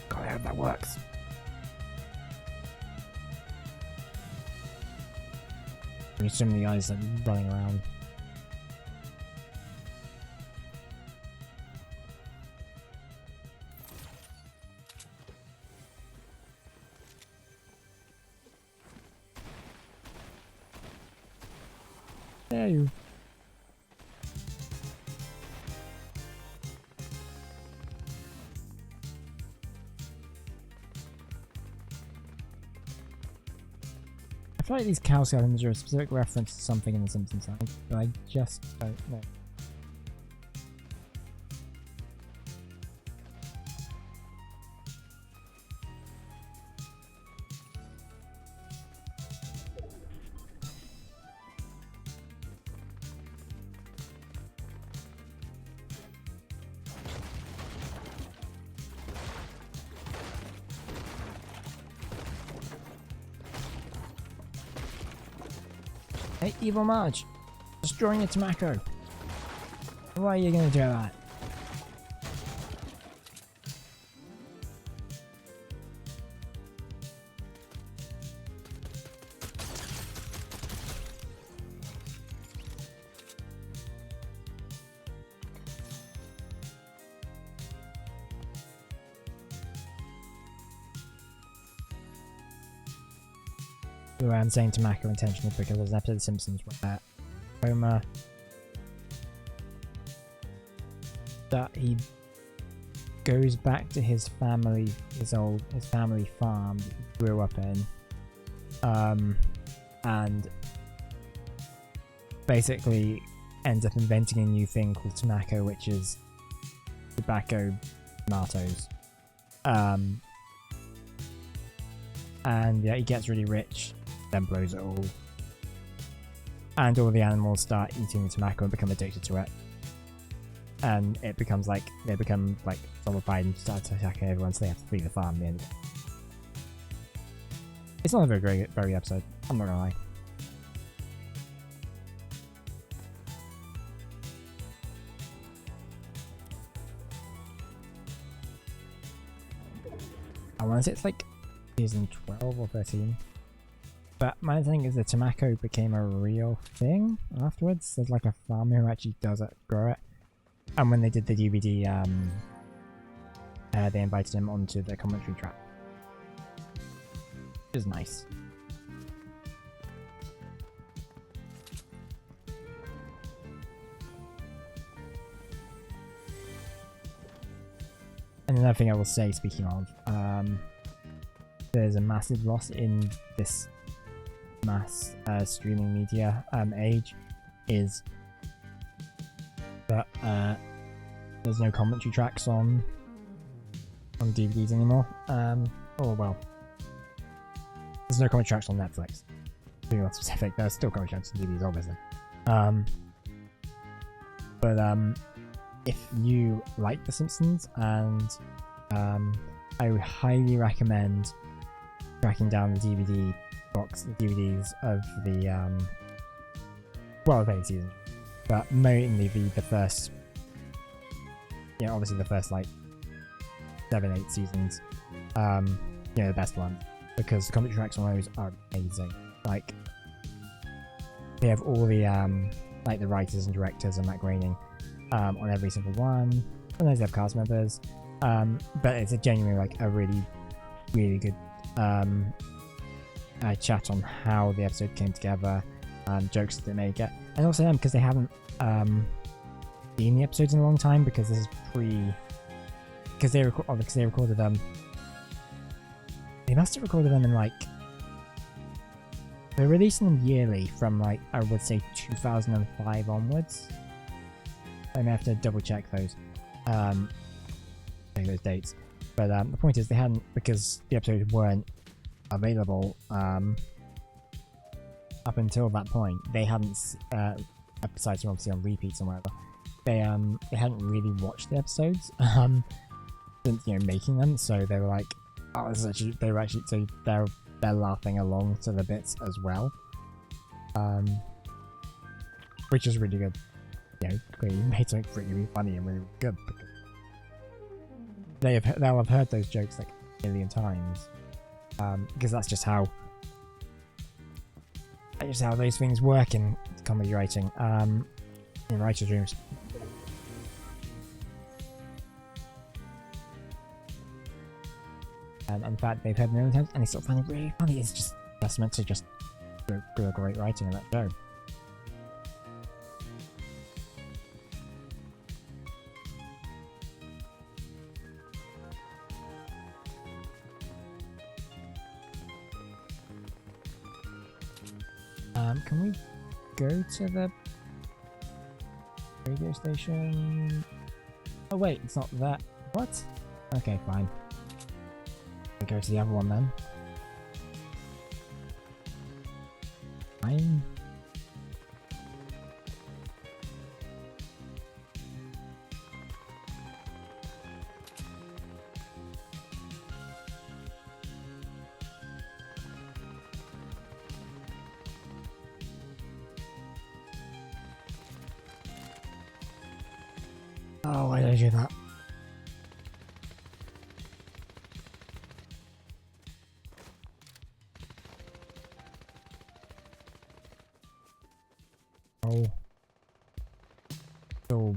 [SPEAKER 1] God, I hope that works. There's so many guys like running around. There you. I feel like these cow skeletons are a specific reference to something in the Simpsons, but I just don't know. Hey, Evil Marge! Destroying a tobacco! Why are you gonna do that? I'm saying tobacco intentionally because there's an episode of The Simpsons where Homer that he goes back to his family, his family farm that he grew up in, and basically ends up inventing a new thing called tobacco, which is tobacco tomatoes. And yeah, he gets really rich, then blows it all. And all the animals start eating the tobacco and become addicted to it. And it becomes like, they become like zombified and start attacking everyone, so they have to flee the farm in the end. It's not a very great episode, I'm not gonna lie. I want to say it's like season 12 or 13. But my thing is the tobacco became a real thing afterwards. There's like a farmer who actually does it, grow it. And when they did the DVD, they invited him onto the commentary track. Which is nice. And another thing I will say, speaking of, there's a massive loss in this mass streaming media age, is that there's no commentary tracks on DVDs anymore. Oh well, there's no commentary tracks on Netflix. To be more specific, there's still commentary tracks on DVDs, obviously. But if you like The Simpsons, and I would highly recommend tracking down the DVD box, the DVDs of the well, of any season, but mainly the first, you know, obviously the first like 7-8 seasons, you know, the best ones, because the commentary tracks on those are amazing. Like, they have all the like the writers and directors and Matt Groening on every single one. Sometimes they have cast members, but it's a genuinely like a really good chat on how the episode came together, jokes that they may get, and also them because they haven't seen the episodes in a long time, because this is because they recorded them. They must have recorded them in like, they're releasing them yearly from like, I would say 2005 onwards. I may have to double check those dates, but the point is they hadn't, because the episodes weren't available up until that point. They hadn't, aside from obviously on repeats and whatever, they hadn't really watched the episodes since, you know, making them. So they were like, oh, this is actually, so they're laughing along to the bits as well, which is really good. You know, clearly made something really funny and really good, because they'll have heard those jokes like a million times, because that's just how those things work in comedy writing, in writers' rooms. And in fact, they've heard million times, and they still find it really funny. It's just testament to just great writing in that show. Can we go to the radio station? Oh wait, it's not that. What? Okay, fine. We go to the other one then. Fine. Oh, why did I do that? Oh. So.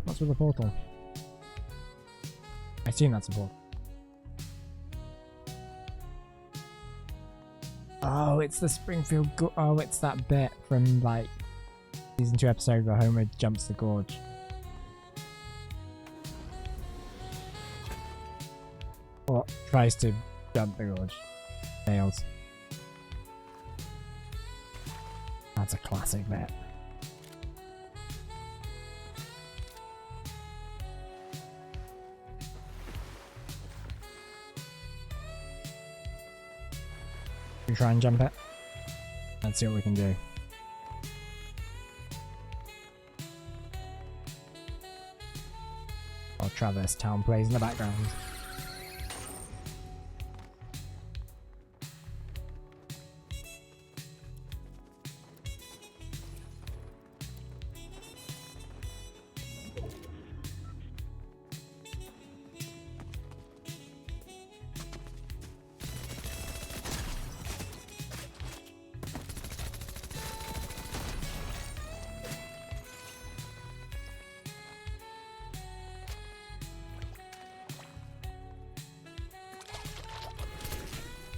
[SPEAKER 1] What's with the portal? I assume that's a portal. Oh, it's the Springfield oh, it's that bit from like season 2 episode where Homer jumps the gorge. Or tries to jump the gorge. Fails. That's a classic bit. We try and jump it. Let's see what we can do. While Traverse Town plays in the background.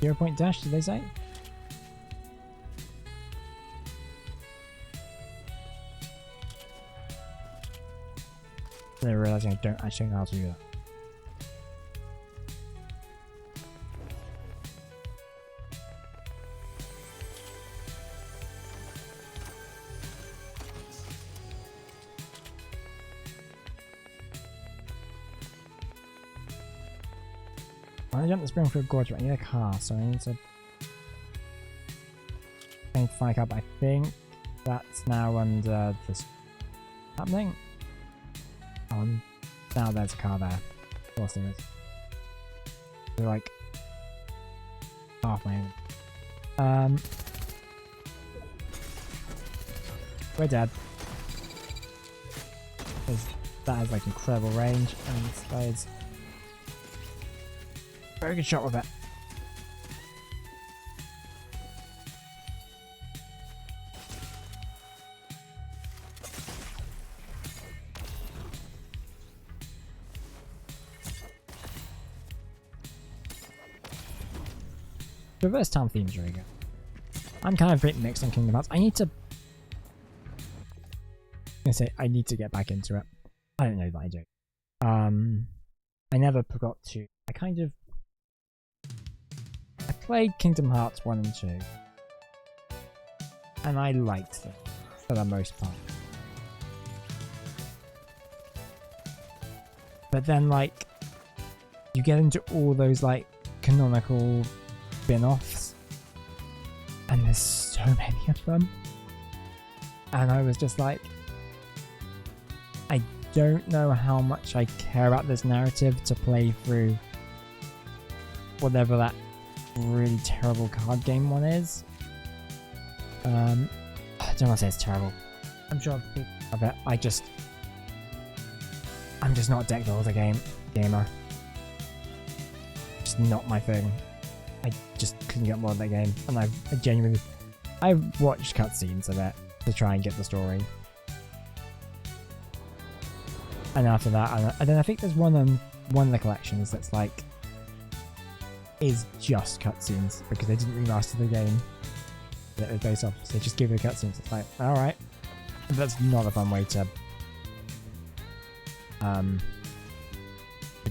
[SPEAKER 1] 0-point dash, did they say? They're realizing I don't actually know how to do that. When I jump the Springfield Gorge, I need a car, so I need to find a car, but I think that's now under this happening. Oh, now there's a car there. Of course there is. They're like half my own. We're dead. Because that has like incredible range, and this guy is very good shot with it. Reverse time themes are really good. I'm kind of a bit mixed on Kingdom Hearts. I need to get back into it. I don't know that I do. I never forgot to. I played Kingdom Hearts 1 and 2. And I liked them for the most part. But then like you get into all those like canonical spin-offs, and there's so many of them, and I was just like, I don't know how much I care about this narrative to play through whatever that really terrible card game one is. I don't want to say it's terrible. I'm sure people have it. I'm just not deck builder gamer. Just not my thing. I just couldn't get more of that game, and I watched cutscenes of it to try and get the story. And after that, and then I think there's one of the collections that's like is just cutscenes because they didn't remaster the game that it was based off. So they just give you the cutscenes. It's like, all right, that's not a fun way to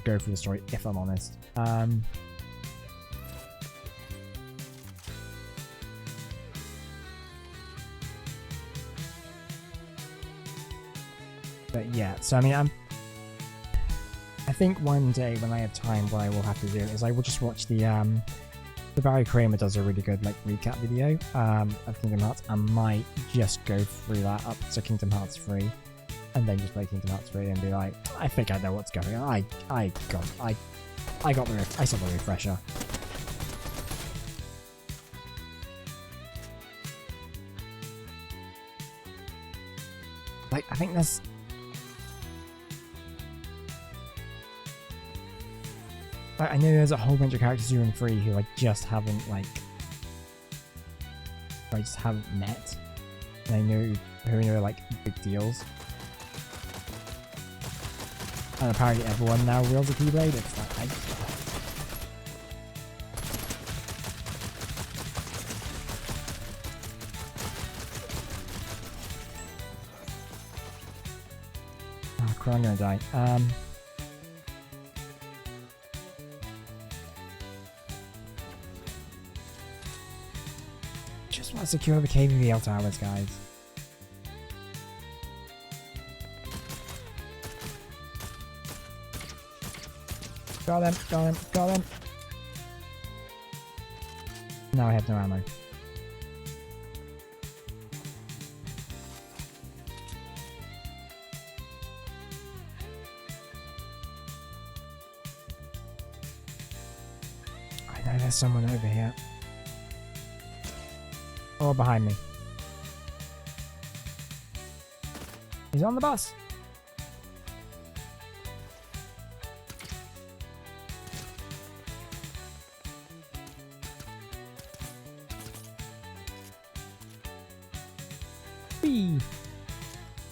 [SPEAKER 1] go through the story, if I'm honest. But yeah, so I mean, I think one day when I have time, what I will have to do is I will just watch the Barry Kramer does a really good like recap video of Kingdom Hearts. I might just go through that up to Kingdom Hearts 3, and then just play Kingdom Hearts 3 and be like, I think I know what's going on. I saw the refresher. Like, I think there's like, I know there's a whole bunch of characters 2 and 3 who I just haven't met. And I know who are like big deals. And apparently everyone now wields a Keyblade. It's like, oh crap, I'm gonna die. Just want to secure the KVL towers, guys. Got him. Now I have no ammo. I know there's someone over here. Or behind me. He's on the bus. Whee!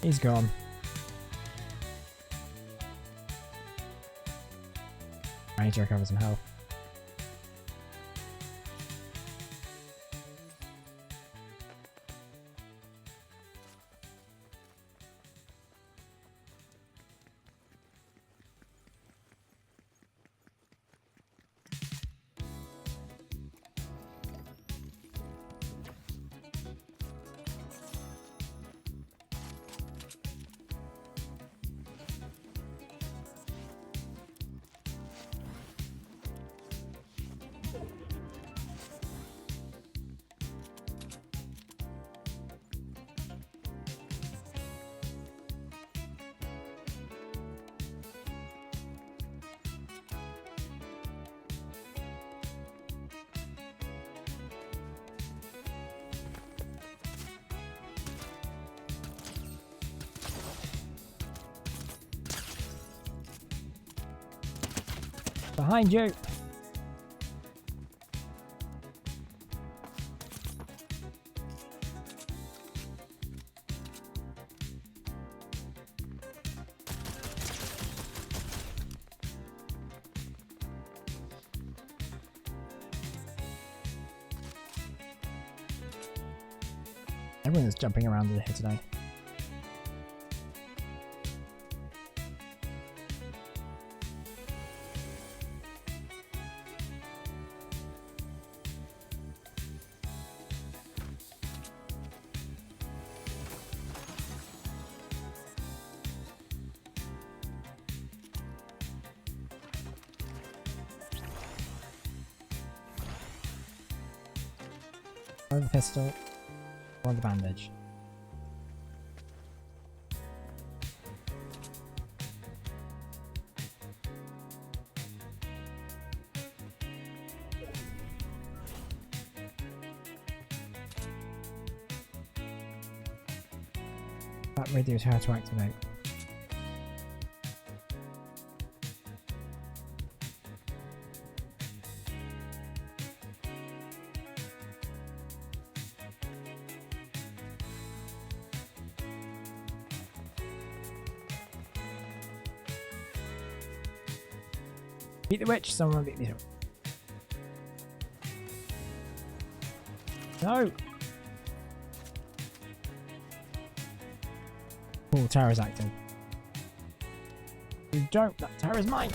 [SPEAKER 1] He's gone. I need to recover some health. Behind you! Everyone's jumping around here today. Or the pistol, or the bandage. That radio is how to activate. Beat the witch, someone beat the witch. No! Oh, tower's active. You don't, that tower is mine!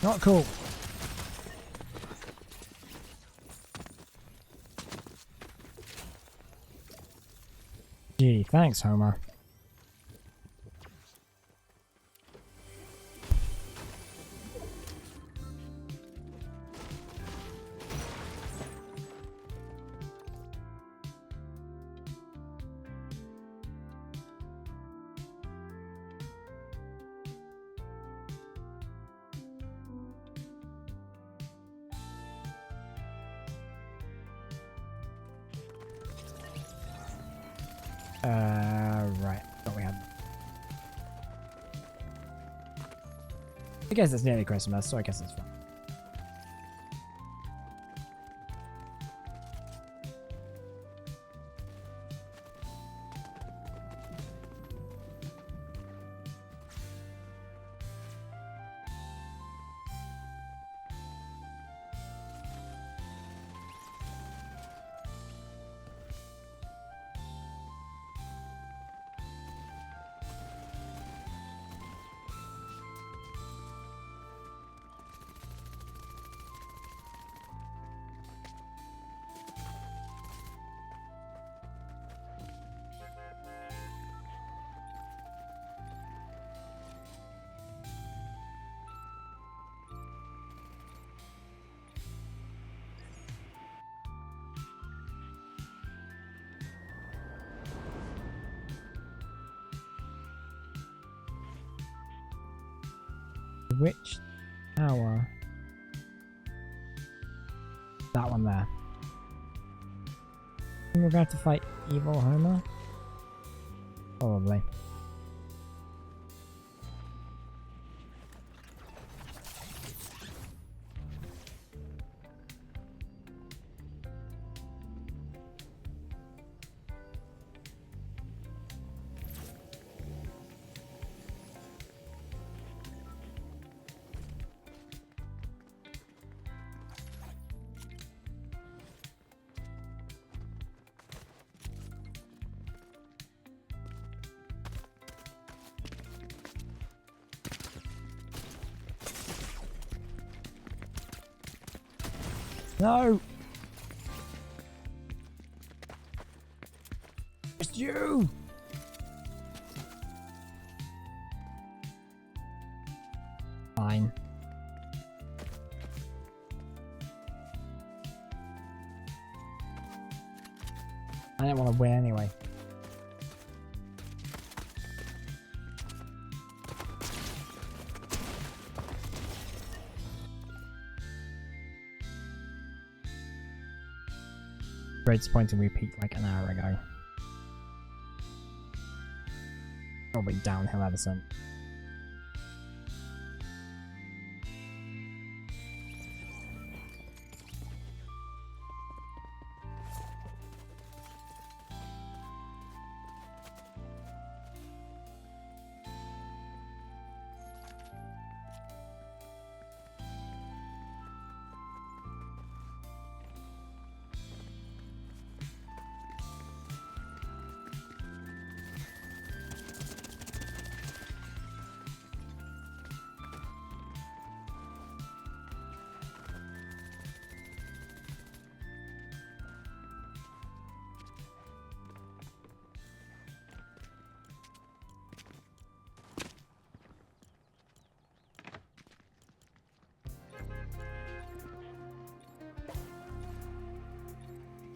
[SPEAKER 1] Not cool. Gee, thanks, Homer. Right. Thought we had. I guess it's nearly Christmas, so I guess it's fine. Which tower? That one there. We're going to have to fight evil Homer? Probably. No! It's you! Fine. I didn't want to win anyway. very disappointing we peaked like an hour ago. Probably downhill ever since.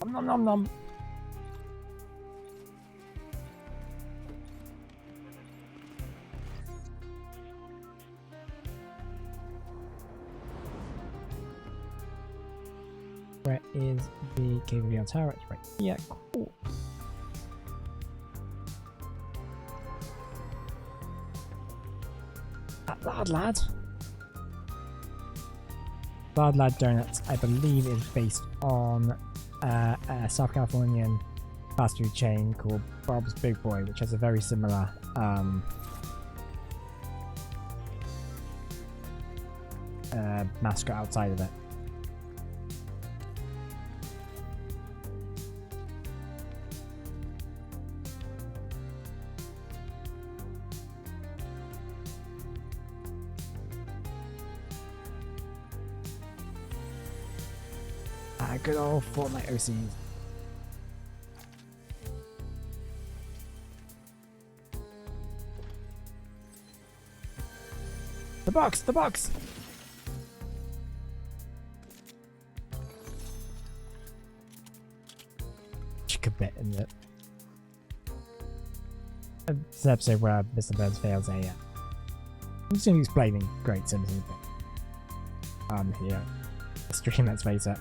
[SPEAKER 1] Nom nom nom. Where is the cave of the tower? It's right here. Cool. Lad. Lad Donuts, I believe, is based on a South Californian fast food chain called Bob's Big Boy, which has a very similar mascot outside of it. Good old Fortnite OCs. The box! The box! Chick a bit in it. It's an episode where Mr. Burns fails a. I'm just going to be explaining Great Simpsons. Here. Stream, let's face it.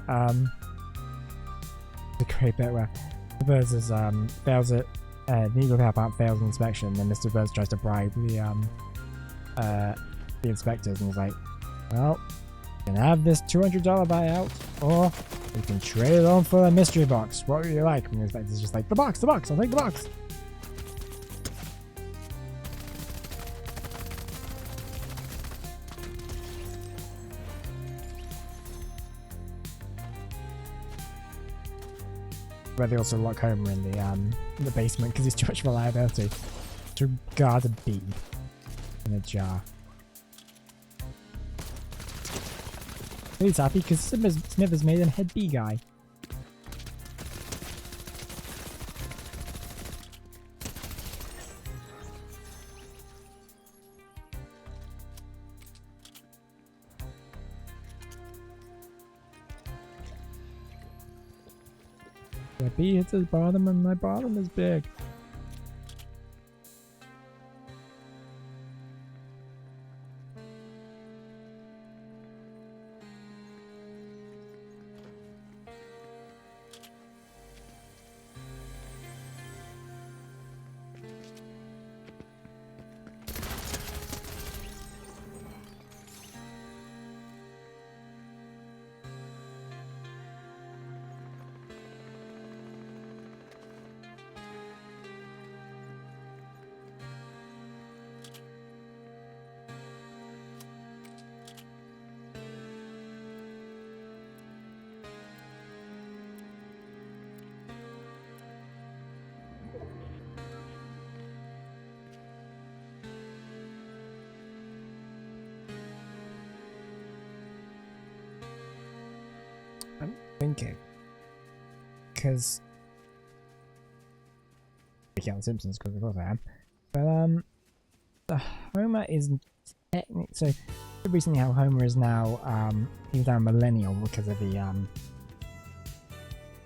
[SPEAKER 1] The great bit where Mr. Burns is, fails it, Needle Help Out fails an inspection, and then Mr. Burns tries to bribe the inspectors, and he's like, well, you can have this $200 buyout, or you can trade it on for a mystery box. What would you like? And the inspector's just like, the box, I'll take the box. Where they also lock Homer in the basement because he's too much of a liability to guard a bee in a jar. He's happy because Smithers made him head bee guy. The bee hits his bottom and my bottom is big. I'm thinking, because I can't the Simpsons because of course I am, but Homer is technically so recently how Homer is now he's now a millennial because of the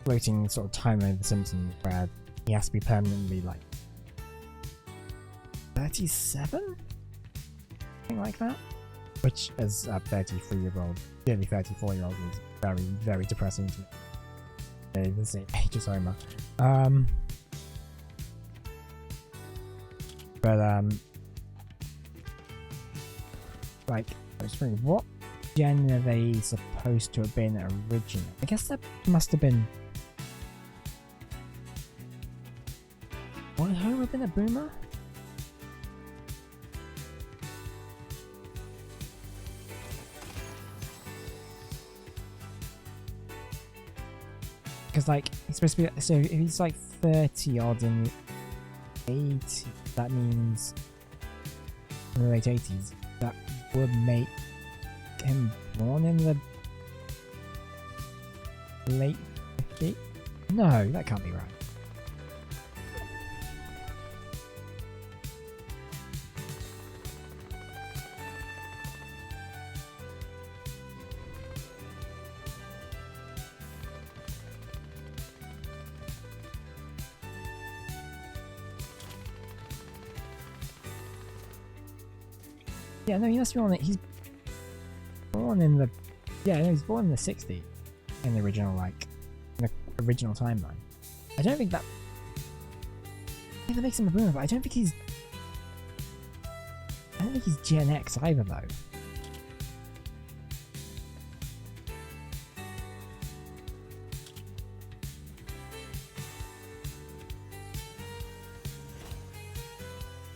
[SPEAKER 1] floating sort of timeline of the Simpsons where he has to be permanently like 37, something like that. Which, as a 33-year-old, nearly 34-year-old, is very, very depressing to me. This is ages Homer. Like, I was wondering, what gen are they supposed to have been originally? I guess that must have been. Would Homer have been a boomer? Because, like, he's supposed to be. So, if he's like 30 odd in the 80s, that means in the late 80s, that would make him born in the late 50s? No, that can't be right. Yeah, no, he must be on it. He's born in the. Yeah, no, he's born in the 60s. In the original, like. In the original timeline. I don't think that. Yeah, that makes him a boomer, but I don't think he's. I don't think he's Gen X either, though.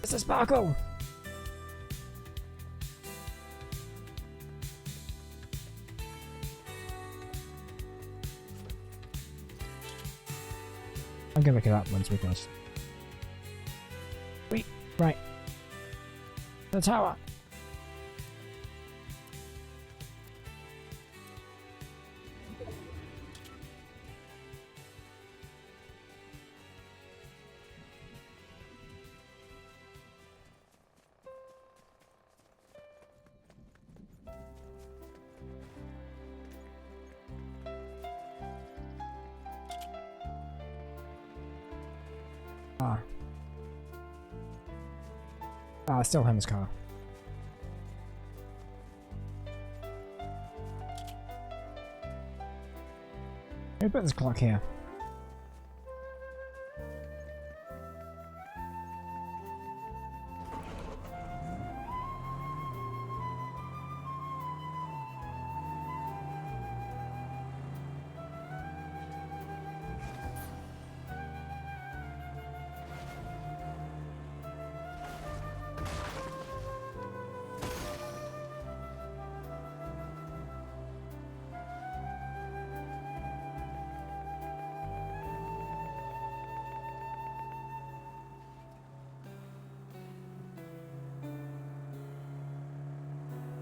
[SPEAKER 1] It's a sparkle! I'm gonna look it up once we finish. Wait, right. The tower! Ah, still Homer's car. Who put this clock here?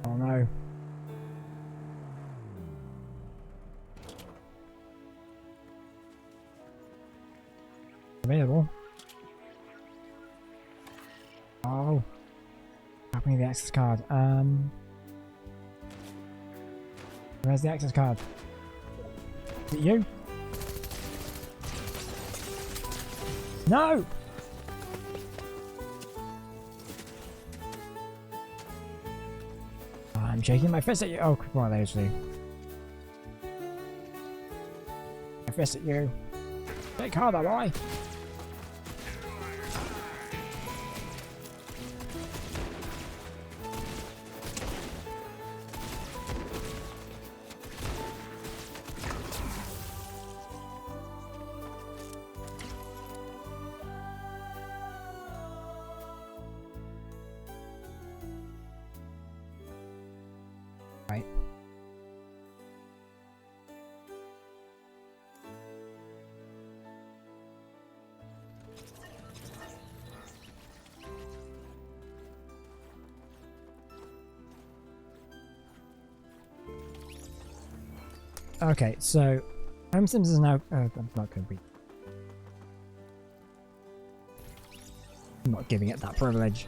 [SPEAKER 1] Oh no. Available. Oh. Opening the access card. Where's the access card? Is it you? No! I'm shaking my fist at you. Oh, come on, there's you. My fist at you. Take harder, boy. Right. Okay, so Homer Simpson is now. I'm not going to be. I'm not giving it that privilege.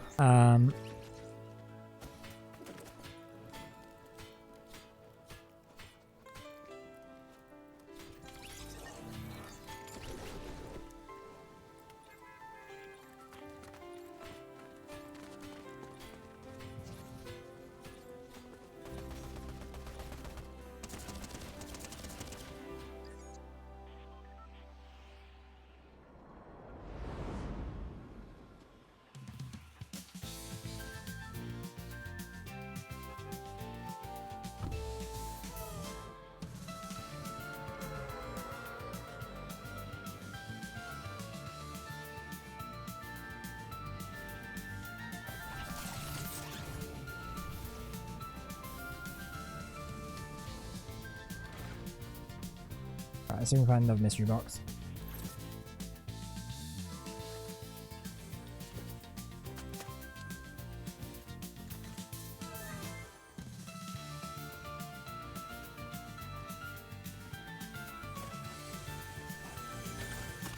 [SPEAKER 1] Alright, let's see if we can find another mystery box.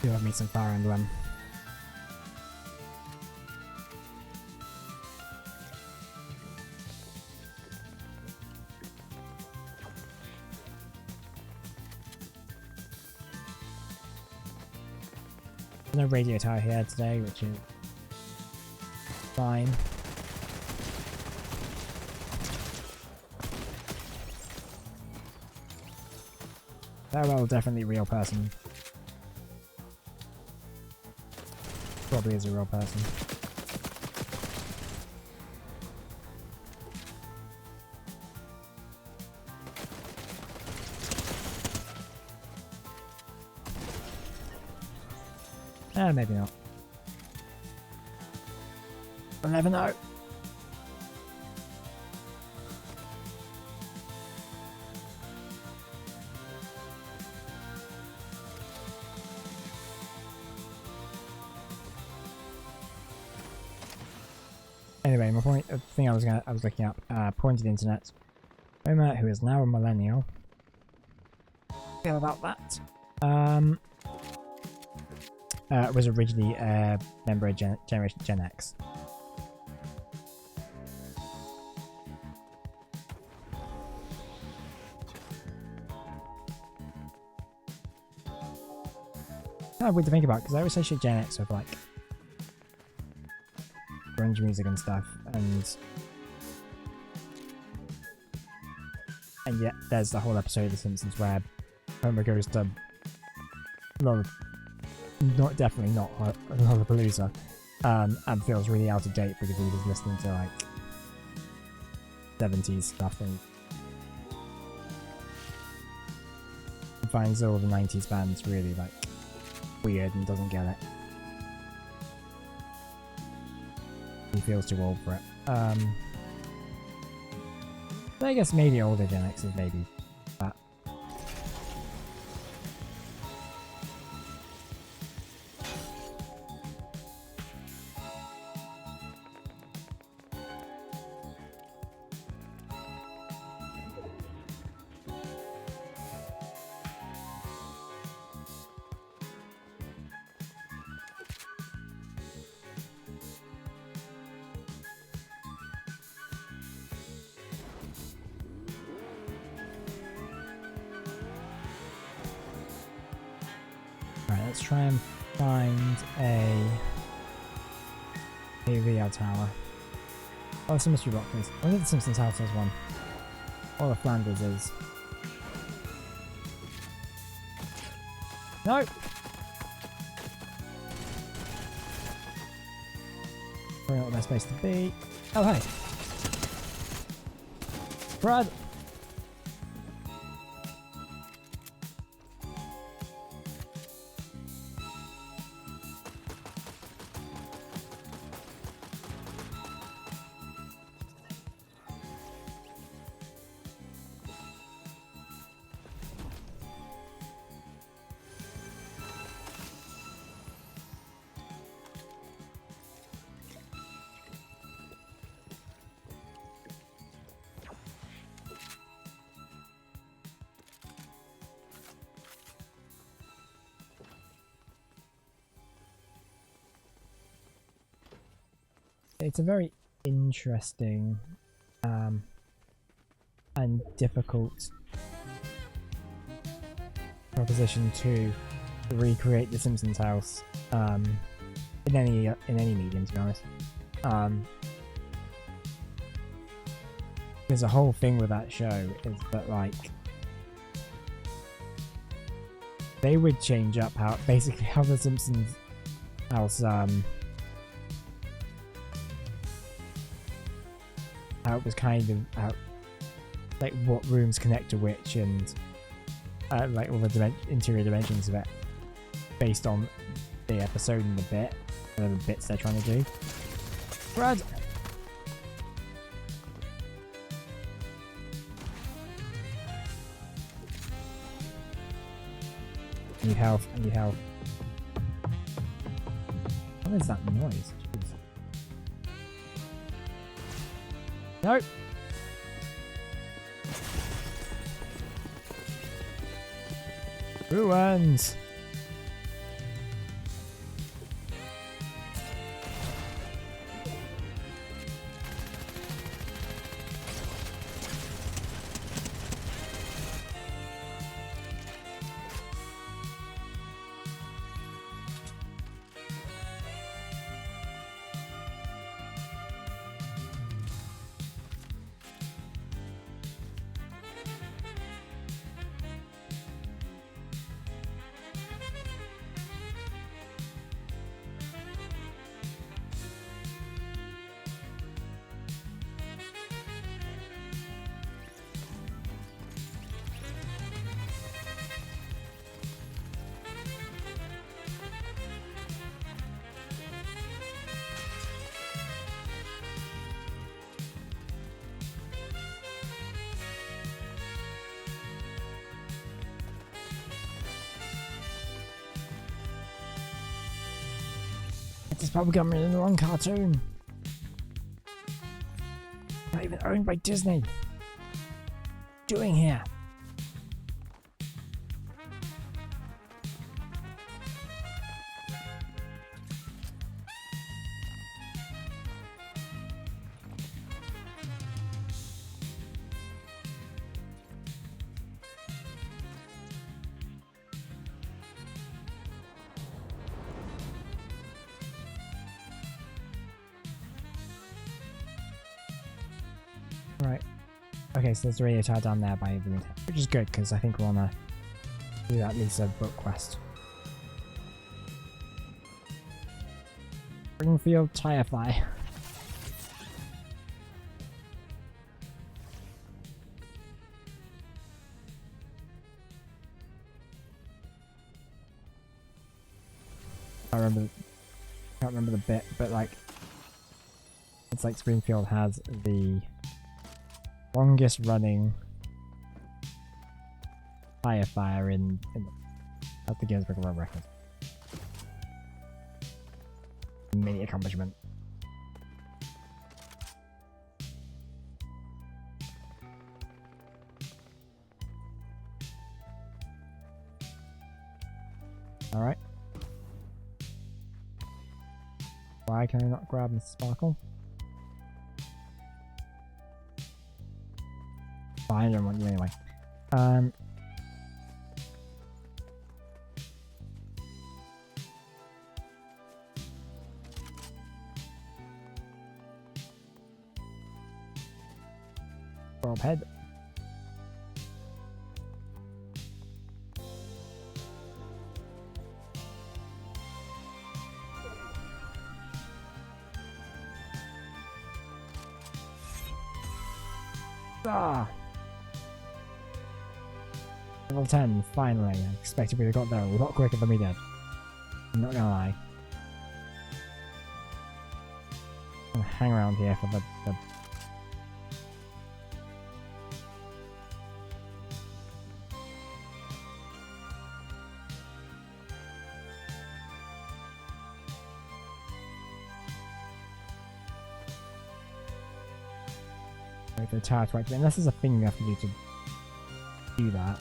[SPEAKER 1] Do have me some Fire Emblem. No radio tower here today, which is fine. Farewell, definitely real person. Probably is a real person. Maybe not. We'll never know. Anyway, my point, the thing I was looking up, pointed internet. Homer, who is now a millennial. Feel about that. Was originally a member of Generation Gen X. Kind of weird to think about because I always associate Gen X with like grunge music and stuff, and yet there's the whole episode of The Simpsons where Homer goes to definitely not Lollapalooza, and feels really out of date because he was listening to like 70s stuff and finds all the 90s bands really like weird and doesn't get it. He feels too old for it. But I guess maybe older Gen X's maybe that. Let's try and find a VR tower. Oh, it's a mystery box. I think the Simpsons house has one. Or the Flanders is. No! Probably not the best place to be. Oh, hey! Brad! It's a very interesting and difficult proposition to recreate the Simpsons house in any medium, to be honest. Because the whole thing with that show is that like they would change up how the Simpsons house how it was kind of like what rooms connect to which and like all the interior dimensions of it based on the episode and the bits they're trying to do. Brad! I need health. I need health. What is that noise? Jeez. Nope. Ruins. It's probably got me in the wrong cartoon. Not even owned by Disney. What are you doing here? Right. Okay, so there's a radio tower down there by the winter, which is good because I think we want to do at least a book quest. Springfield Tire Fly. I can't remember the bit, but like it's like Springfield has the longest running fire in that's the Guinness Book of World Records. Mini accomplishment. Alright. Why can I not grab the sparkle? I don't want you anyway. Bob head. Ah. Level 10, finally. I expected we'd have got there a lot quicker than we did. I'm not gonna lie. I'm gonna hang around here for the wait for the tower to activate. Unless there's a thing you have to do that.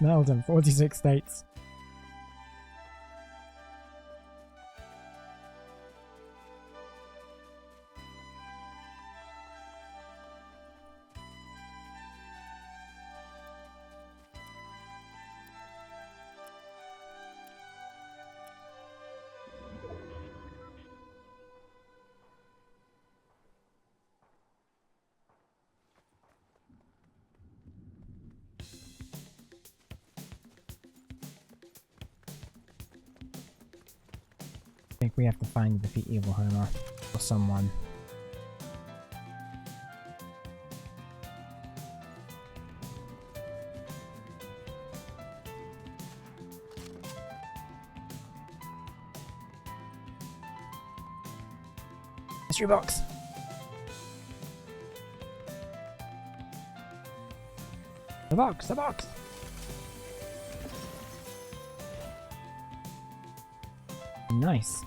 [SPEAKER 1] Smoten, 46 states. think we have to find defeat Evil Homer or someone. Mystery box. The box, the box. Nice.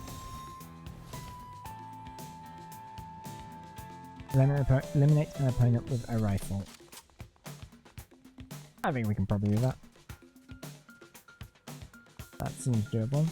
[SPEAKER 1] Eliminate an opponent with a rifle. I think we can probably do that. That seems doable.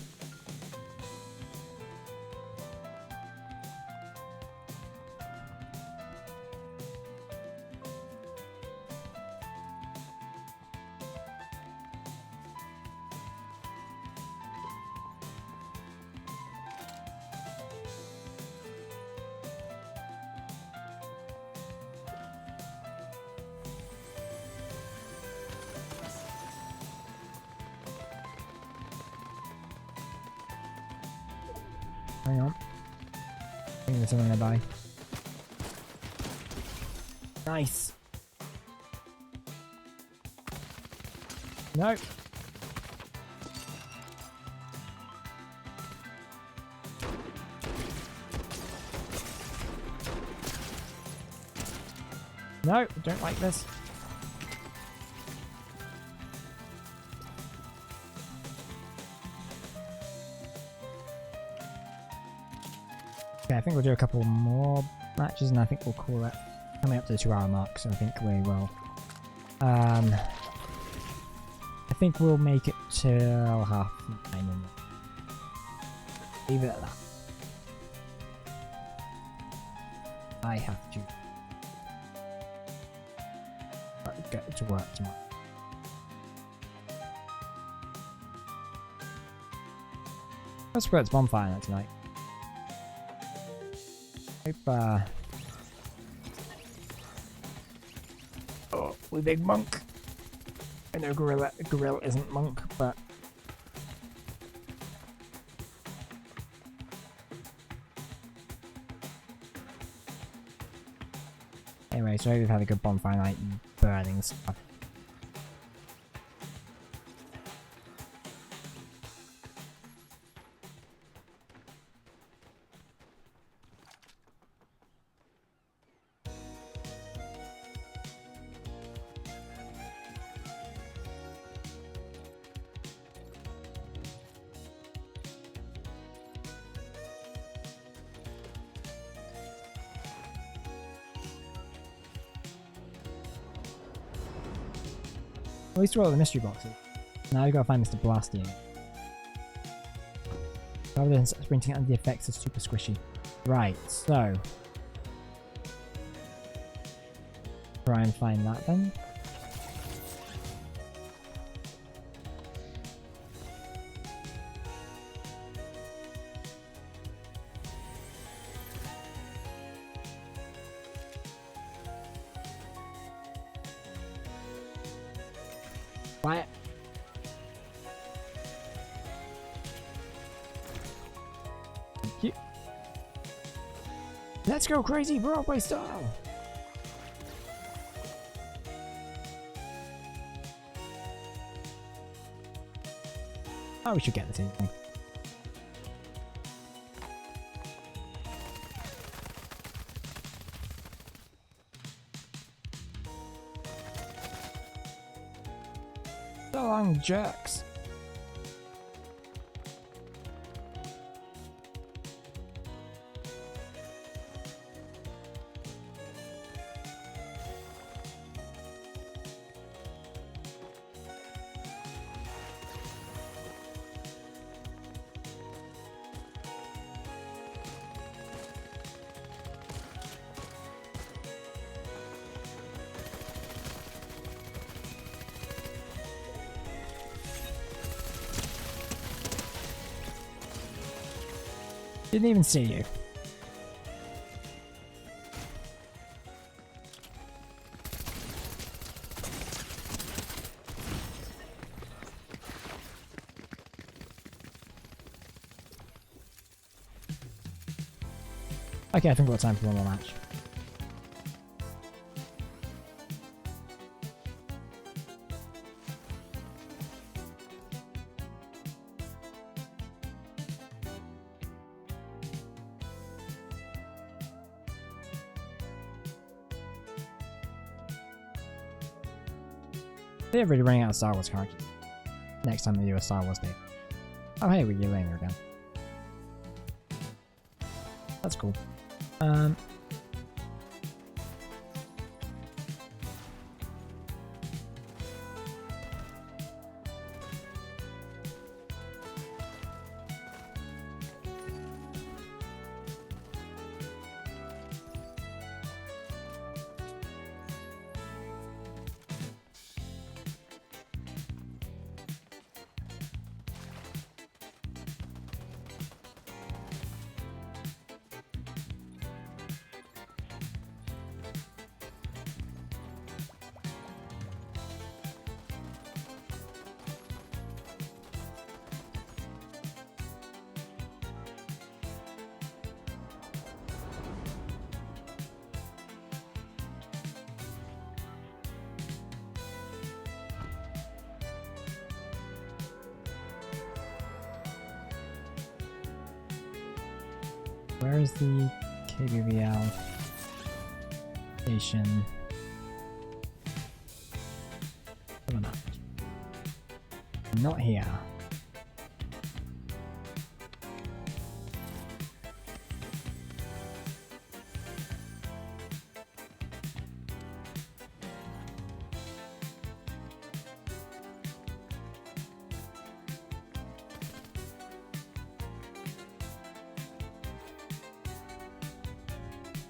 [SPEAKER 1] Hang on. I think there's something nearby. Nice. No. No, don't like this. Okay, I think we'll do a couple more matches and I think we'll call it coming up to the 2-hour mark, so I think we will. I think we'll make it till 9:30 and leave it at that. I have to get to work tomorrow. Let's put its bonfire night tonight. Hope, oh, we big monk. I know gorilla isn't monk, but anyway, so we've had a good bonfire night and burning stuff. At least we're all the mystery boxes. Now we gotta find Mr. Blasty. Rather than sprinting under the effects of super squishy. Right, so try and find that then. Quiet. Thank you. Let's go crazy Broadway style. Oh, we should get this in. So long, jerks. Didn't even see you. Okay, I think we've got time for one more match. They're really running out of Star Wars characters. Next time they do a Star Wars day. Oh hey, we're Yelena again. That's cool. Where is the KBVL station? Coming up. Not here.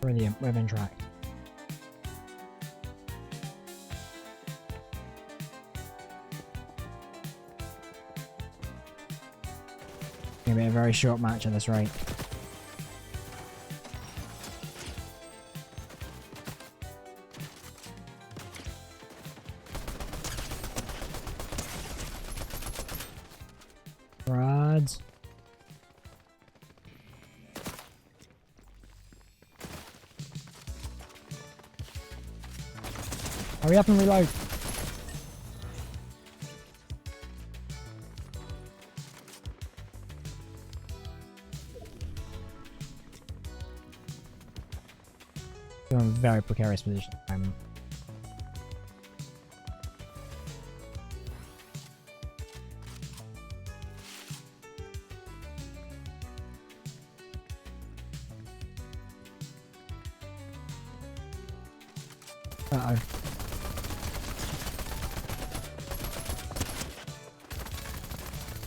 [SPEAKER 1] Brilliant, we've been tracked. Gonna be a very short match at this rate. Rods. Hurry up and reload. We're in a very precarious position. Uh-oh.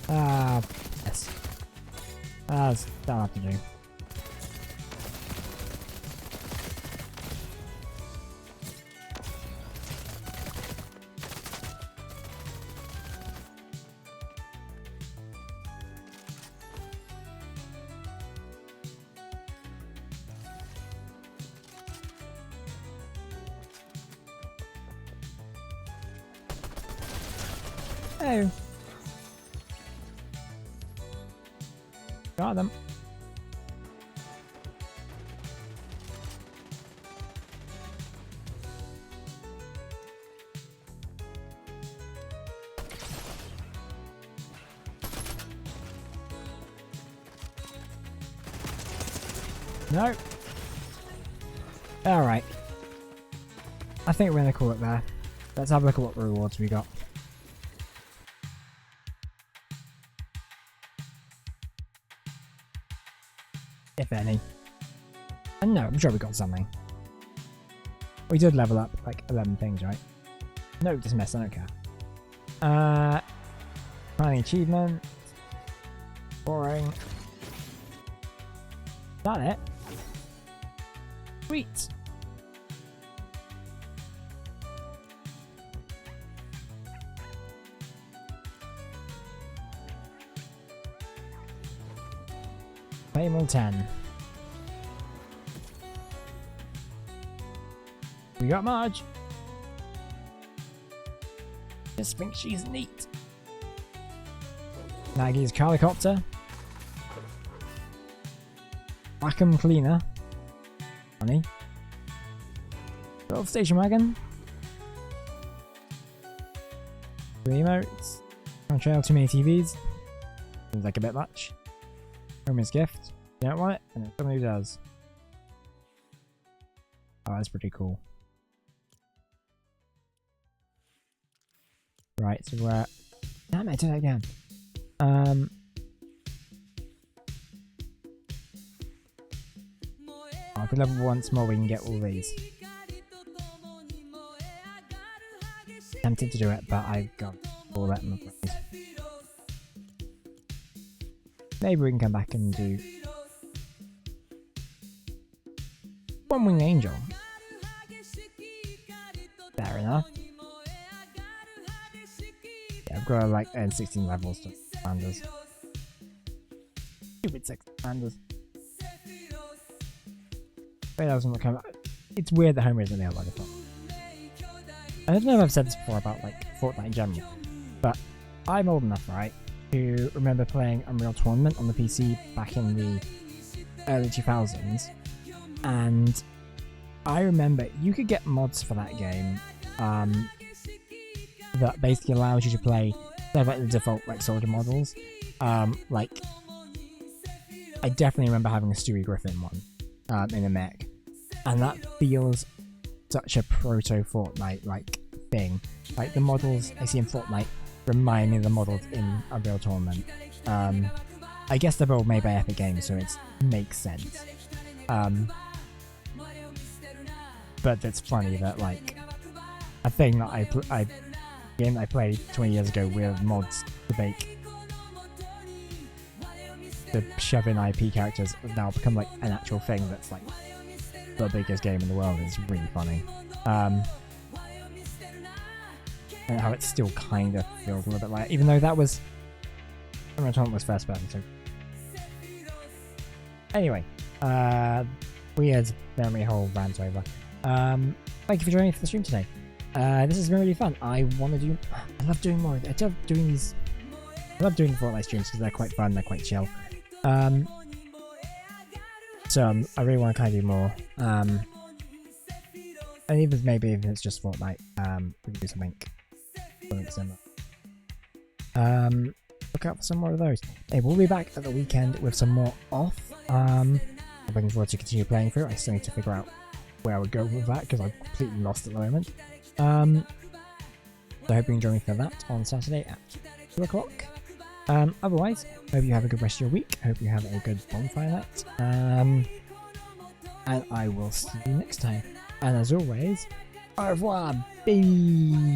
[SPEAKER 1] Ah, yes. That'll have to do. Oh. Got them. No. Alright. I think we're gonna call it there. Let's have a look at what rewards we got. If any. And no, I'm sure we got something. We did level up like 11 things, right? No, dismiss, I don't care. Finding achievement. Boring. Is that it? Sweet. Payment 10. We got Marge. Just think she's neat. Maggie's Carlicopter. Wacom Cleaner. Funny. Little station wagon. 3 emotes. Can't trail too many TVs. Seems like a bit much. Homer's gift. You don't want it? And then someone who does. Oh, that's pretty cool. Right, so we're... Damn it, I did it again. If we level once more, we can get all these. Tempted to do it, but I've got all that in my brain. Maybe we can come back and do One Winged Angel. Fair enough. Yeah, I've got like 16 levels to Sanders. Stupid 6 Sanders. Wait, I was gonna come. It's weird that Homer isn't there by default. I don't know if I've said this before about like Fortnite in general, but I'm old enough, right, to remember playing Unreal Tournament on the PC back in the early 2000s, and I remember you could get mods for that game that basically allows you to play like the default like soldier models. Like I definitely remember having a Stewie Griffin one in a mech, and that feels such a proto Fortnite like thing. Like the models I see in Fortnite remind me of the models in Unreal Tournament. I guess they're both made by Epic Games, so it makes sense. But it's funny that like a thing that game I played 20 years ago with mods to make the shove in IP characters has now become like an actual thing that's like the biggest game in the world. Is really funny. And how it still kind of feels a little bit like, even though that was Unreal Tournament was first person, so anyway, weird memory hole rant over. Thank you for joining me for the stream today. This has been really fun. I love doing more. I love doing these. I love doing the Fortnite streams because they're quite fun. They're quite chill. So I really want to kind of do more. And even maybe if it's just Fortnite, we can do something similar. Look out for some more of those. Hey, we'll be back at the weekend with some more off. I'm looking forward to continue playing through. I still need to figure out where I would go with that because I'm completely lost at the moment. So I hope you can join me for that on Saturday at 2 o'clock. Otherwise, hope you have a good rest of your week. Hope you have a good bonfire night. And I will see you next time. And as always, au revoir, baby!